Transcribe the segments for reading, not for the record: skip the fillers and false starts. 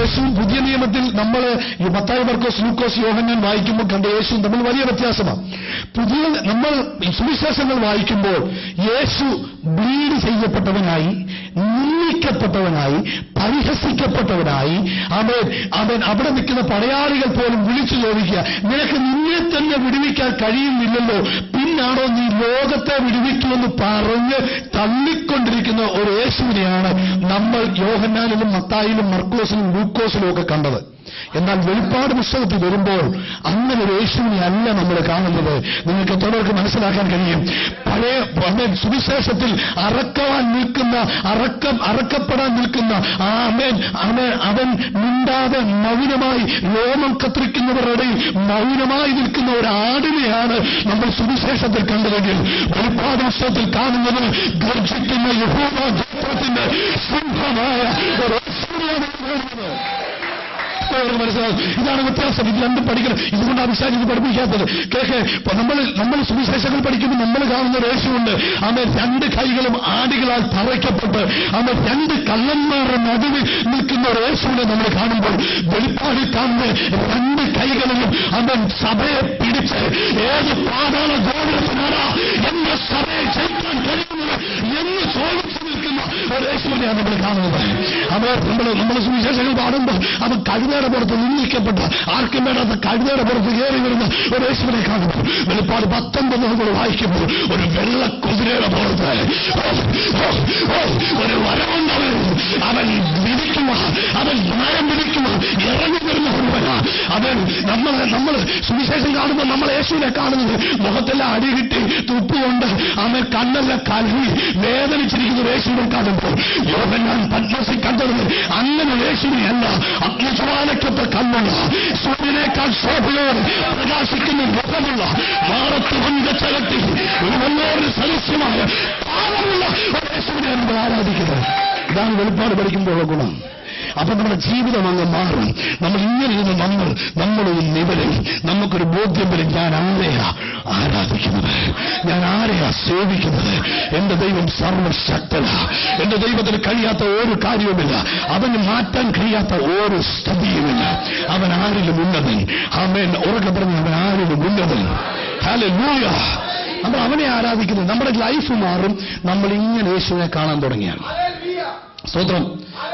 യേശുവും പുതിയ നിയമത്തിൽ നമ്മൾ മത്തായി, മർക്കോസ്, ലൂക്കോസ്, യോഹന്നാൻ വായിക്കുമ്പോൾ കണ്ട യേശുവും തമ്മിൽ വലിയ വ്യത്യാസമാണ്. നമ്മൾ സുവിശേഷങ്ങൾ വായിക്കുമ്പോൾ യേശു ബ്ലീഡ് ചെയ്യപ്പെട്ടവനായി, നിന്ദിക്കപ്പെട്ടവനായി, പരിഹസിക്കപ്പെട്ടവനായി, അവൻ അവിടെ നിൽക്കുന്ന പടയാളികൾ പോലും വിളിച്ചു ചോദിക്കുക, നിനക്ക് നിന്നെ തന്നെ വിടുവിക്കാൻ കഴിയുന്നില്ലല്ലോ, പിന്നാണോ നീ ലോകത്തെ വിടുവിക്കുമെന്ന് പറഞ്ഞ് തള്ളിക്കൊണ്ടിരിക്കുന്ന ഒരു യേശുവിനെയാണ് നമ്മൾ യോഹന്നാനിലും മത്തായിലും മർക്കോസിലും ലൂക്കോസിലും ഒക്കെ കണ്ടത്. എന്നാൽ വെളിപ്പാട് പുസ്തകത്തിൽ വരുമ്പോൾ അങ്ങനെ ഒരു യേശുവിനെ അല്ല നമ്മൾ കാണുന്നത്. നിങ്ങൾക്ക് എത്രവർക്ക് മനസ്സിലാക്കാൻ കഴിയും? പഴയ സുവിശേഷത്തിൽ അറക്കപ്പെടാൻ നിൽക്കുന്ന അവൻ മിണ്ടാതെ മൗനമായി രോമം കത്തിരിക്കുന്നവരുടെ മൗനമായി നിൽക്കുന്ന ഒരു ആടിനെയാണ് നമ്മൾ സുവിശേഷത്തിൽ കണ്ടതെങ്കിൽ വെളിപ്പാട് പുസ്തകത്തിൽ കാണുന്നത് ഗർജിക്കുന്ന യഹോവ ഗോത്രത്തിന്റെ സിംഹമായ ഒരു യേശുവിനെയാണ് കാണുന്നത്. മനസ്സിലാവും. ഇതാണ് വ്യത്യാസം. ഇത് രണ്ടും പഠിക്കണം. ഇതുകൊണ്ട് അഭിഷാജ് ഇത് പഠിപ്പിക്കാത്തത്. നമ്മൾ സുവിശേഷങ്ങൾ പഠിക്കുമ്പോൾ നമ്മൾ കാണുന്ന ഒരു യേശുവുണ്ട്. അവൻ രണ്ട് കൈകളും ആടികളാൽ തറയ്ക്കപ്പെട്ട് അവൻ രണ്ട് കള്ളന്മാരുടെ നടുവിൽ നിൽക്കുന്ന ഒരു യേശുവിനെ നമ്മൾ കാണുമ്പോൾ വെളിപ്പാടിൽ കാണുന്ന രണ്ട് കൈകളിലും അവൻ സഭയെ പിടിച്ച് ഏത് പാതാള ഗോപുരത്തിനാണ് എന്റെ സഭയെ ജയിക്കാൻ കഴിയുന്നത് എന്ന് ചോദിച്ചു നിൽക്കുന്ന ഒരു യേശുവിനെയാണ് നമ്മൾ കാണുന്നത്. നമ്മൾ സുവിശേഷങ്ങൾ പാടുമ്പോൾ അവൻ കഴുതയുടെ പുറത്ത് നിന്ദിക്കപ്പെട്ട ആർക്കും വേണ്ടാത്ത കഴുതയുടെ പുറത്ത് കയറി വരുന്ന ഒരു യേശുവിനെ കാണുമ്പോൾ വെളിപ്പാട് 19 നമ്മൾ വായിക്കുമ്പോൾ ഒരു വെള്ള കുതിരയുടെ പുറത്ത് ഒരു വരവുണ്ടവൻ, അവൻ വിധിക്കുക, അവൻ ന്യായം വിധിക്കുക, ഇറങ്ങി വരുന്ന ഒരുവനാ അവൻ. നമ്മൾ സുവിശേഷം കാണുമ്പോൾ നമ്മൾ യേശുവിനെ കാണുന്നത് മുഖത്തെല്ലാം അടികിട്ടി തുപ്പുകൊണ്ട് അവൻ കണ്ണെല്ലാം കലി വേദനിച്ചിരിക്കുന്ന യേശുവിനെ കാണുമ്പോൾ യോഹന്നാൻ പത്മസി കണ്ടത് അങ്ങനെ യേശുവിനെയല്ല. അഗ്നിജ്വാലയ്ക്കൊത്ത കണ്ണുള്ള, സൂര്യനേക്കാൾ ശോഭയോട് പ്രകാശിക്കുന്ന മുഖമുള്ള, മാറത്ത് കൊണ്ട് ചലത്തി ഒരു വല്ലോരു സദസ്യമായ പാവമുള്ള ഒരു യേശുവിനെ നമ്മൾ ആരാധിക്കുന്നത്. ഇതാണ് വെളിപ്പാട് പഠിക്കുമ്പോഴുള്ള ഗുണം. അപ്പൊ നമ്മുടെ ജീവിതം അങ്ങ് മാറും. നമ്മൾ ഇങ്ങനെ ഇരുന്ന് നമ്മളൊരു നിവരും നമുക്കൊരു ബോധ്യം വരും, ഞാൻ ആരെയാ ആരാധിക്കുന്നത്, ഞാൻ ആരെയാ സേവിക്കുന്നത്. എന്റെ ദൈവം സർവശക്തനാ. എന്റെ ദൈവത്തിന് കഴിയാത്ത ഒരു കാര്യവുമില്ല. അവന് മാറ്റാൻ കഴിയാത്ത ഒരു സ്ഥിതിയുമില്ല. അവൻ ആരിലും ഉന്നതൻ. ആമേൻ. ഉറക്കെ പറഞ്ഞു, അവൻ ആരിലും ഉന്നതൻ. ഹല്ലേലൂയ. നമ്മൾ അവനെ ആരാധിക്കുന്നത്. നമ്മുടെ ലൈഫ് മാറും നമ്മൾ ഇങ്ങനെ യേശുവിനെ കാണാൻ തുടങ്ങിയാൽ. സ്തോത്രം.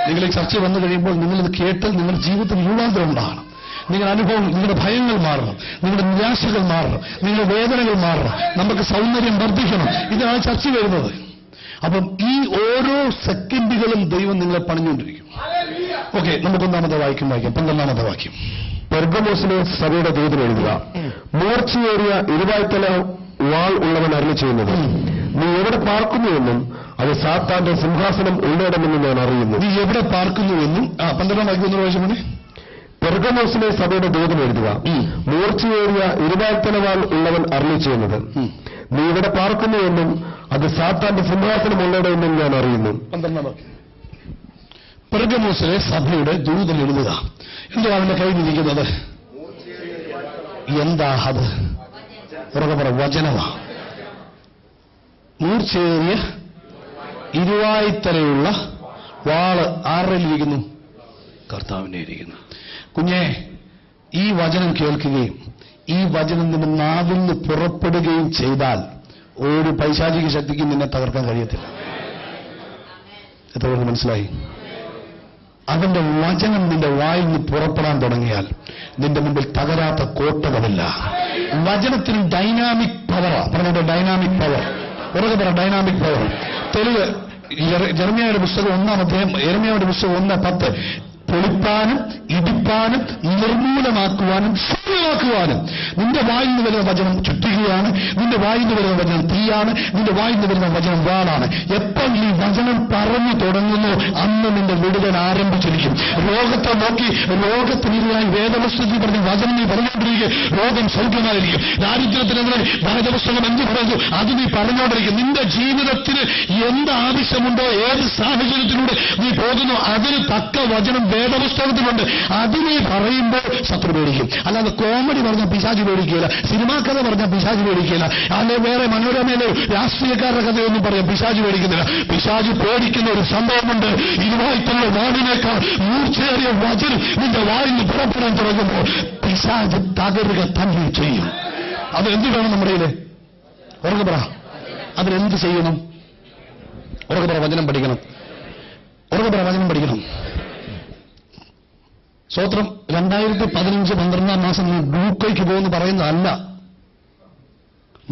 നിങ്ങൾ ഈ ചർച്ച വന്നു കഴിയുമ്പോൾ നിങ്ങളിത് കേട്ട് നിങ്ങളുടെ ജീവിതത്തിൽ രൂപാന്തരം ഉണ്ടാകണം. നിങ്ങളുടെ അനുഭവം, നിങ്ങളുടെ ഭയങ്ങൾ മാറണം, നിങ്ങളുടെ നിരാശകൾ മാറണം, നിങ്ങളുടെ വേദനകൾ മാറണം, നമുക്ക് സൗന്ദര്യം വർദ്ധിക്കണം. ഇതാണ് ചർച്ച വരുന്നത്. അപ്പം ഈ ഓരോ സെക്കൻഡുകളും ദൈവം നിങ്ങളെ പണിഞ്ഞുകൊണ്ടിരിക്കും. ഓക്കെ, നമുക്ക് ഒന്നാമത്തെ വാക്യം വായിക്കാം. 12-ാമത്തെ വാക്യം. പെർഗമോസിലെ സഭയുടെ ദൂതൻ എഴുതുക, മൂർച്ചയേറിയ ഇരുവായ്ത്തല വാൾ ഉള്ളവൻ അരുളി ചെയ്യുന്നത്, നീ എവിടെ പാർക്കുന്നുവെന്നും അത് സാത്താന്റെ സിംഹാസനം ഉള്ളിടമെന്ന് ഞാൻ അറിയുന്നു. നീ എവിടെ പാർക്കുന്നുവെന്നും 12-ാം വാക്യം വായിച്ചു. പെർഗമോസിലെ സഭയുടെ ദൂതൻ എഴുതുക, മൂർച്ചയേറിയ ഇരുവായ്ത്തല വാൾ ഉള്ളവൻ അരുളി ചെയ്യുന്നത്, നീ എവിടെ പാർക്കുന്നുവെന്നും അത് സാത്താന്റെ സിംഹാസനം ഉള്ളിടമെന്നും ഞാൻ അറിയുന്നു. 12-ാം വാക്യം. പെർഗമോസിലെ സഭയുടെ ദൂതൻ എഴുതുക. എന്തോ അവന്റെ കയ്യിലിരിക്കുന്നത്? എന്താ അത്? ഉറക്കെ പറ, വചനമാ. മൂർച്ചയേറിയ ഇരുവായ്ത്തലയുള്ള വാള് ആരുടെ ഇരിക്കുന്നു? കർത്താവിന്റെ ഇരിക്കുന്നു. കുഞ്ഞെ, ഈ വചനം കേൾക്കുകയും ഈ വചനം നിന്റെ നാവിൽ നിന്ന് പുറപ്പെടുകയും ചെയ്താൽ ഒരു പൈശാചിക ശക്തിക്ക് നിന്നെ തകർക്കാൻ കഴിയത്തില്ല. എത്ര പേർക്ക് മനസ്സിലായി? അവന്റെ വചനം നിന്റെ വായിൽ നിന്ന് പുറപ്പെടാൻ തുടങ്ങിയാൽ നിന്റെ മുമ്പിൽ തകരാത്ത കോട്ടകളില്ല. വചനത്തിന് ഡൈനാമിക് പവറാ. പറഞ്ഞ ഡൈനാമിക് പവർ. ഉറക്കെ പറ, ഡൈനാമിക് പവർ. തെളിവ് യെരമ്യായുടെ പുസ്തകം 1-ാം അധ്യായം, യെരമ്യായുടെ പുസ്തകം 1:10. പൊളിപ്പാനും ഇടിപ്പാനും നിർമൂലമാക്കുവാനും ശൂന്യമാക്കുവാനും നിന്റെ വായിൽ നിന്ന് വരുന്ന വചനം ചുറ്റുകയാണ്. നിന്റെ വായിൽ നിന്ന് വരുന്ന വചനം തീയാണ്. നിന്റെ വായിൽ നിന്ന് വരുന്ന വചനം വാളാണ്. എപ്പോൾ ഈ വചനം പറഞ്ഞു തുടങ്ങുന്നു അന്ന് നിന്റെ വിടുതൽ ആരംഭിച്ചിരിക്കും. രോഗത്തെ നോക്കി രോഗത്തിനെതിരായി വേദപുസ്തകത്തിൽ പറഞ്ഞ വചനം നീ പറഞ്ഞുകൊണ്ടിരിക്കുക, രോഗം സൗഖ്യമായിരിക്കും. ദാരിദ്ര്യത്തിനെതിരെ വേദപുസ്തകം എന്ത് പറഞ്ഞു അത് നീ പറഞ്ഞുകൊണ്ടിരിക്കും. നിന്റെ ജീവിതത്തിന് എന്ത് ആവശ്യമുണ്ടോ, ഏത് സാഹചര്യത്തിലൂടെ നീ പോകുന്നു അതിന് തക്ക വചനം വേദപുസ്തകത്തിലുണ്ട്. അത് നീ പറയുമ്പോൾ ശത്രു പേടിക്കും. അല്ലാതെ കോമഡി പറഞ്ഞ പിശാച് പേടിക്കുകയില്ല, സിനിമാ കഥ പറഞ്ഞ പിശാച് പേടിക്കുകയില്ല, അല്ലെ വേറെ മനോരമയിലെ രാഷ്ട്രീയക്കാരുടെ കഥയൊന്നും പറയാം പിശാച് പേടിക്കുന്നില്ല. പിശാച് പേടിക്കുന്ന ഒരു സംഭവമുണ്ട്. ഇതുമായിട്ടുള്ള വാടിനേക്കാൾ മൂർച്ചയേറിയ വചനം നിന്റെ വായിൽ നിന്ന് പുറപ്പെടാൻ തുടങ്ങുമ്പോൾ പിശാച് തകരുക തന്നെ ചെയ്യും. അതെന്ത് വേണം നമ്മുടെ കയ്യില്? ഉറക്കെ പറ. അതിനെന്ത് ചെയ്യണം? ഉറക്കെ പറ. വചനം പഠിക്കണം. ഉറക്കെ പറ. വചനം പഠിക്കണം. സ്തോത്രം. 2015 12-ാം മാസം നീ ബ്ലൂക്കോയ്ക്ക് പോകുമെന്ന് പറയുന്നതല്ല,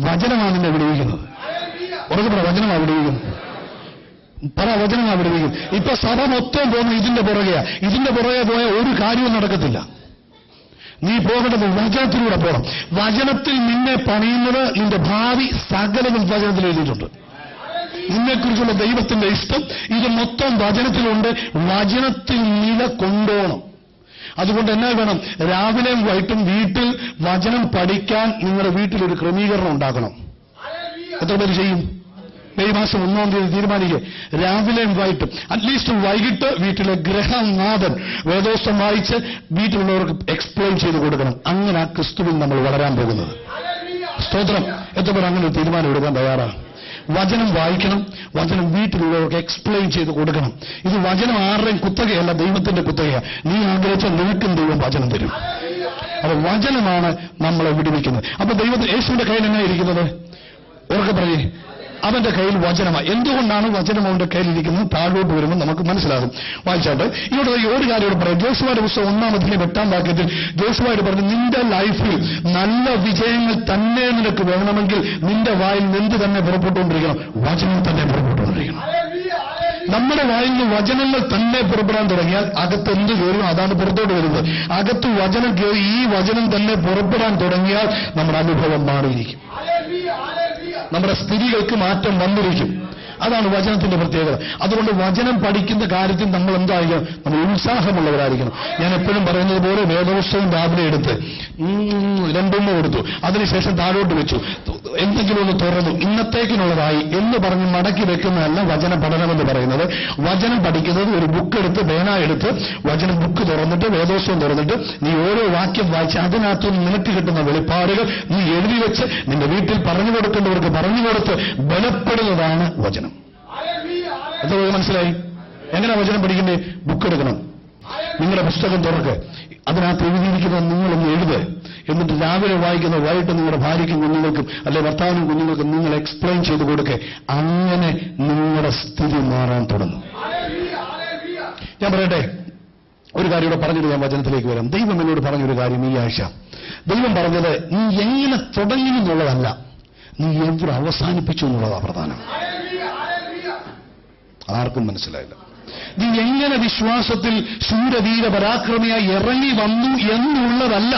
വചനമാണ് നിന്നെ വിടുവിക്കുന്നത്. ഉറക്കെ പറ. വചനമാണ് വിടുവിക്കുന്നത്. പറ. വചനമാണ് വിടുവിക്കുന്നത്. ഇപ്പൊ സഭ മൊത്തം പോകുന്നത് ഇതിന്റെ പുറകെയാ. ഇതിന്റെ പുറകെ പോയ ഒരു കാര്യവും നടക്കത്തില്ല. നീ പോകേണ്ടത് വചനത്തിലൂടെ പോകണം. വചനത്തിൽ നിന്നെ പണിയുന്നത് നിന്റെ ഭാവി സകലവും വചനത്തിൽ എഴുതിയിട്ടുണ്ട്. നിന്നെക്കുറിച്ചുള്ള ദൈവത്തിന്റെ ഇഷ്ടം ഇത് മൊത്തം വചനത്തിലുണ്ട്. വചനത്തിൽ നില കൊണ്ടോണം. അതുകൊണ്ട് എന്നാ വേണം? രാവിലെയും വൈകിട്ടും വീട്ടിൽ വചനം പഠിക്കാൻ നിങ്ങളുടെ വീട്ടിലൊരു ക്രമീകരണം ഉണ്ടാക്കണം. എത്ര പേര് ചെയ്യും? മെയ് മാസം 1-ാം തീയതി തീരുമാനിക്കുക, രാവിലെയും വൈകിട്ടും അറ്റ്ലീസ്റ്റ് വൈകിട്ട് വീട്ടിലെ ഗ്രഹനാഥൻ വേദോസ്തം വായിച്ച് വീട്ടിലുള്ളവർക്ക് എക്സ്പ്ലെയിൻ ചെയ്ത് കൊടുക്കണം. അങ്ങനെ ആ ക്രിസ്തുവിൽ നമ്മൾ വളരാൻ പോകുന്നത്. സ്തോത്രം. എത്ര പേർ അങ്ങനെ ഒരു തീരുമാനം എടുക്കാൻ തയ്യാറാണ്? വചനം വായിക്കണം, വചനം വീട്ടിലുള്ളവർക്ക് എക്സ്പ്ലെയിൻ ചെയ്ത് കൊടുക്കണം. ഇത് വചനം ആരുടെയും കുത്തകയല്ല, ദൈവത്തിന്റെ കുത്തകയാണ്. നീ ആഗ്രഹിച്ചാൽ നിനക്കും ദൈവം വചനം തരും. അപ്പൊ വചനമാണ് നമ്മളെ വിടുവിക്കുന്നത്. അപ്പൊ ദൈവത്തിന് യേശുവിന്റെ കയ്യിൽ എന്നാ ഇരിക്കുന്നത്? ഉറക്കെ പറയേ. അവന്റെ കയ്യിൽ വചനമാണ്. എന്തുകൊണ്ടാണ് വചനം അവന്റെ കയ്യിലിരിക്കുന്നത്? താഴോട്ട് വരുമ്പോൾ നമുക്ക് മനസ്സിലാകും. വായിച്ചാട്ട് ഇവിടെ ഒരു കാര്യം പറയാം. ജോഷുവയുടെ പുസ്തകം 1-ാം അധ്യായം 8-ാം വാക്യത്തിൽ ജോഷുവയോട് പറഞ്ഞു, നിന്റെ ലൈഫിൽ നല്ല വിജയങ്ങൾ തന്നെ നിനക്ക് വേണമെങ്കിൽ നിന്റെ വായിൽ നിന്ന് തന്നെ പുറപ്പെട്ടുകൊണ്ടിരിക്കണം, വചനം തന്നെ പുറപ്പെട്ടുകൊണ്ടിരിക്കണം. നമ്മുടെ വായിൽ നിന്ന് വചനങ്ങൾ തന്നെ പുറപ്പെടാൻ തുടങ്ങിയാൽ അകത്ത് എന്ത് കയറും അതാണ് പുറത്തോട്ട് വരുന്നത്. അകത്ത് വചനം കയറി ഈ വചനം തന്നെ പുറപ്പെടാൻ തുടങ്ങിയാൽ നമ്മുടെ അനുഭവം മാറിയിരിക്കും. നമ്മുടെ സ്ഥിതികൾക്ക് മാറ്റം വന്നിരിക്കും. അതാണ് വചനത്തിന്റെ പ്രത്യേകത. അതുകൊണ്ട് വചനം പഠിക്കുന്ന കാര്യത്തിൽ നമ്മൾ എന്തായിരിക്കണം? നമ്മൾ ഉത്സാഹമുള്ളവരായിരിക്കണം. ഞാൻ എപ്പോഴും പറയുന്നത് പോലെ വേദപുസ്തകം രാവിലെ എടുത്ത് 2 കൊടുത്തു, അതിനുശേഷം താഴോട്ട് വെച്ചു, എന്തെങ്കിലും ഒന്ന് തുറന്നു, ഇന്നത്തേക്കിനുള്ളതായി എന്ന് പറഞ്ഞ് മടക്കി വെക്കുന്നതല്ല വചന പഠനമെന്ന് പറയുന്നത്. വചനം പഠിക്കുന്നത് ഒരു ബുക്ക് എടുത്ത് പേന എടുത്ത് വചനം ബുക്ക് തുറന്നിട്ട് വേദോസ്തം തുറന്നിട്ട് നീ ഓരോ വാക്യം വായിച്ച് അതിനകത്തുനിന്ന് നിനക്ക് കിട്ടുന്ന വെളിപ്പാടുകൾ നീ എഴുതി വെച്ച് നിന്റെ വീട്ടിൽ പറഞ്ഞു കൊടുക്കേണ്ടവർക്ക് പറഞ്ഞു കൊടുത്ത് ബലപ്പെടുന്നതാണ് വചനം. എന്താ മനസ്സിലായി? എങ്ങനെ വചനം പഠിക്കണ്ടേ? ബുക്ക് എടുക്കണം, നിങ്ങളുടെ പുസ്തകം തുറക്ക്, അതിനകത്ത് എഴുതിയിരിക്കുന്നത് നിങ്ങളൊന്ന് എഴുത്. എന്നിട്ട് രാവിലെ വായിക്കുന്ന വൈകിട്ട് നിങ്ങളുടെ ഭാര്യയ്ക്കും കുഞ്ഞുങ്ങൾക്കും അല്ലെ ഭർത്താവിനും കുഞ്ഞുങ്ങൾക്കും നിങ്ങൾ എക്സ്പ്ലെയിൻ ചെയ്ത് കൊടുക്കുക. അങ്ങനെ നിങ്ങളുടെ സ്ഥിതി മാറാൻ തുടങ്ങും. ഞാൻ പറയട്ടെ, ഒരു കാര്യം ഇവിടെ പറഞ്ഞിട്ട് ഞാൻ വചനത്തിലേക്ക് വരാം. ദൈവം എന്നോട് പറഞ്ഞൊരു കാര്യം ഈ ആഴ്ച. ദൈവം പറഞ്ഞത് നീ എങ്ങനെ തുടങ്ങി എന്നുള്ളതല്ല, നീ എവിടെ അവസാനിപ്പിച്ചു എന്നുള്ളതാണ് പ്രധാനം. ആർക്കും മനസ്സിലായില്ല. നീ എങ്ങനെ വിശ്വാസത്തിൽ ശൂരവീര പരാക്രമിയായി ഇറങ്ങി വന്നു എന്നുള്ളതല്ല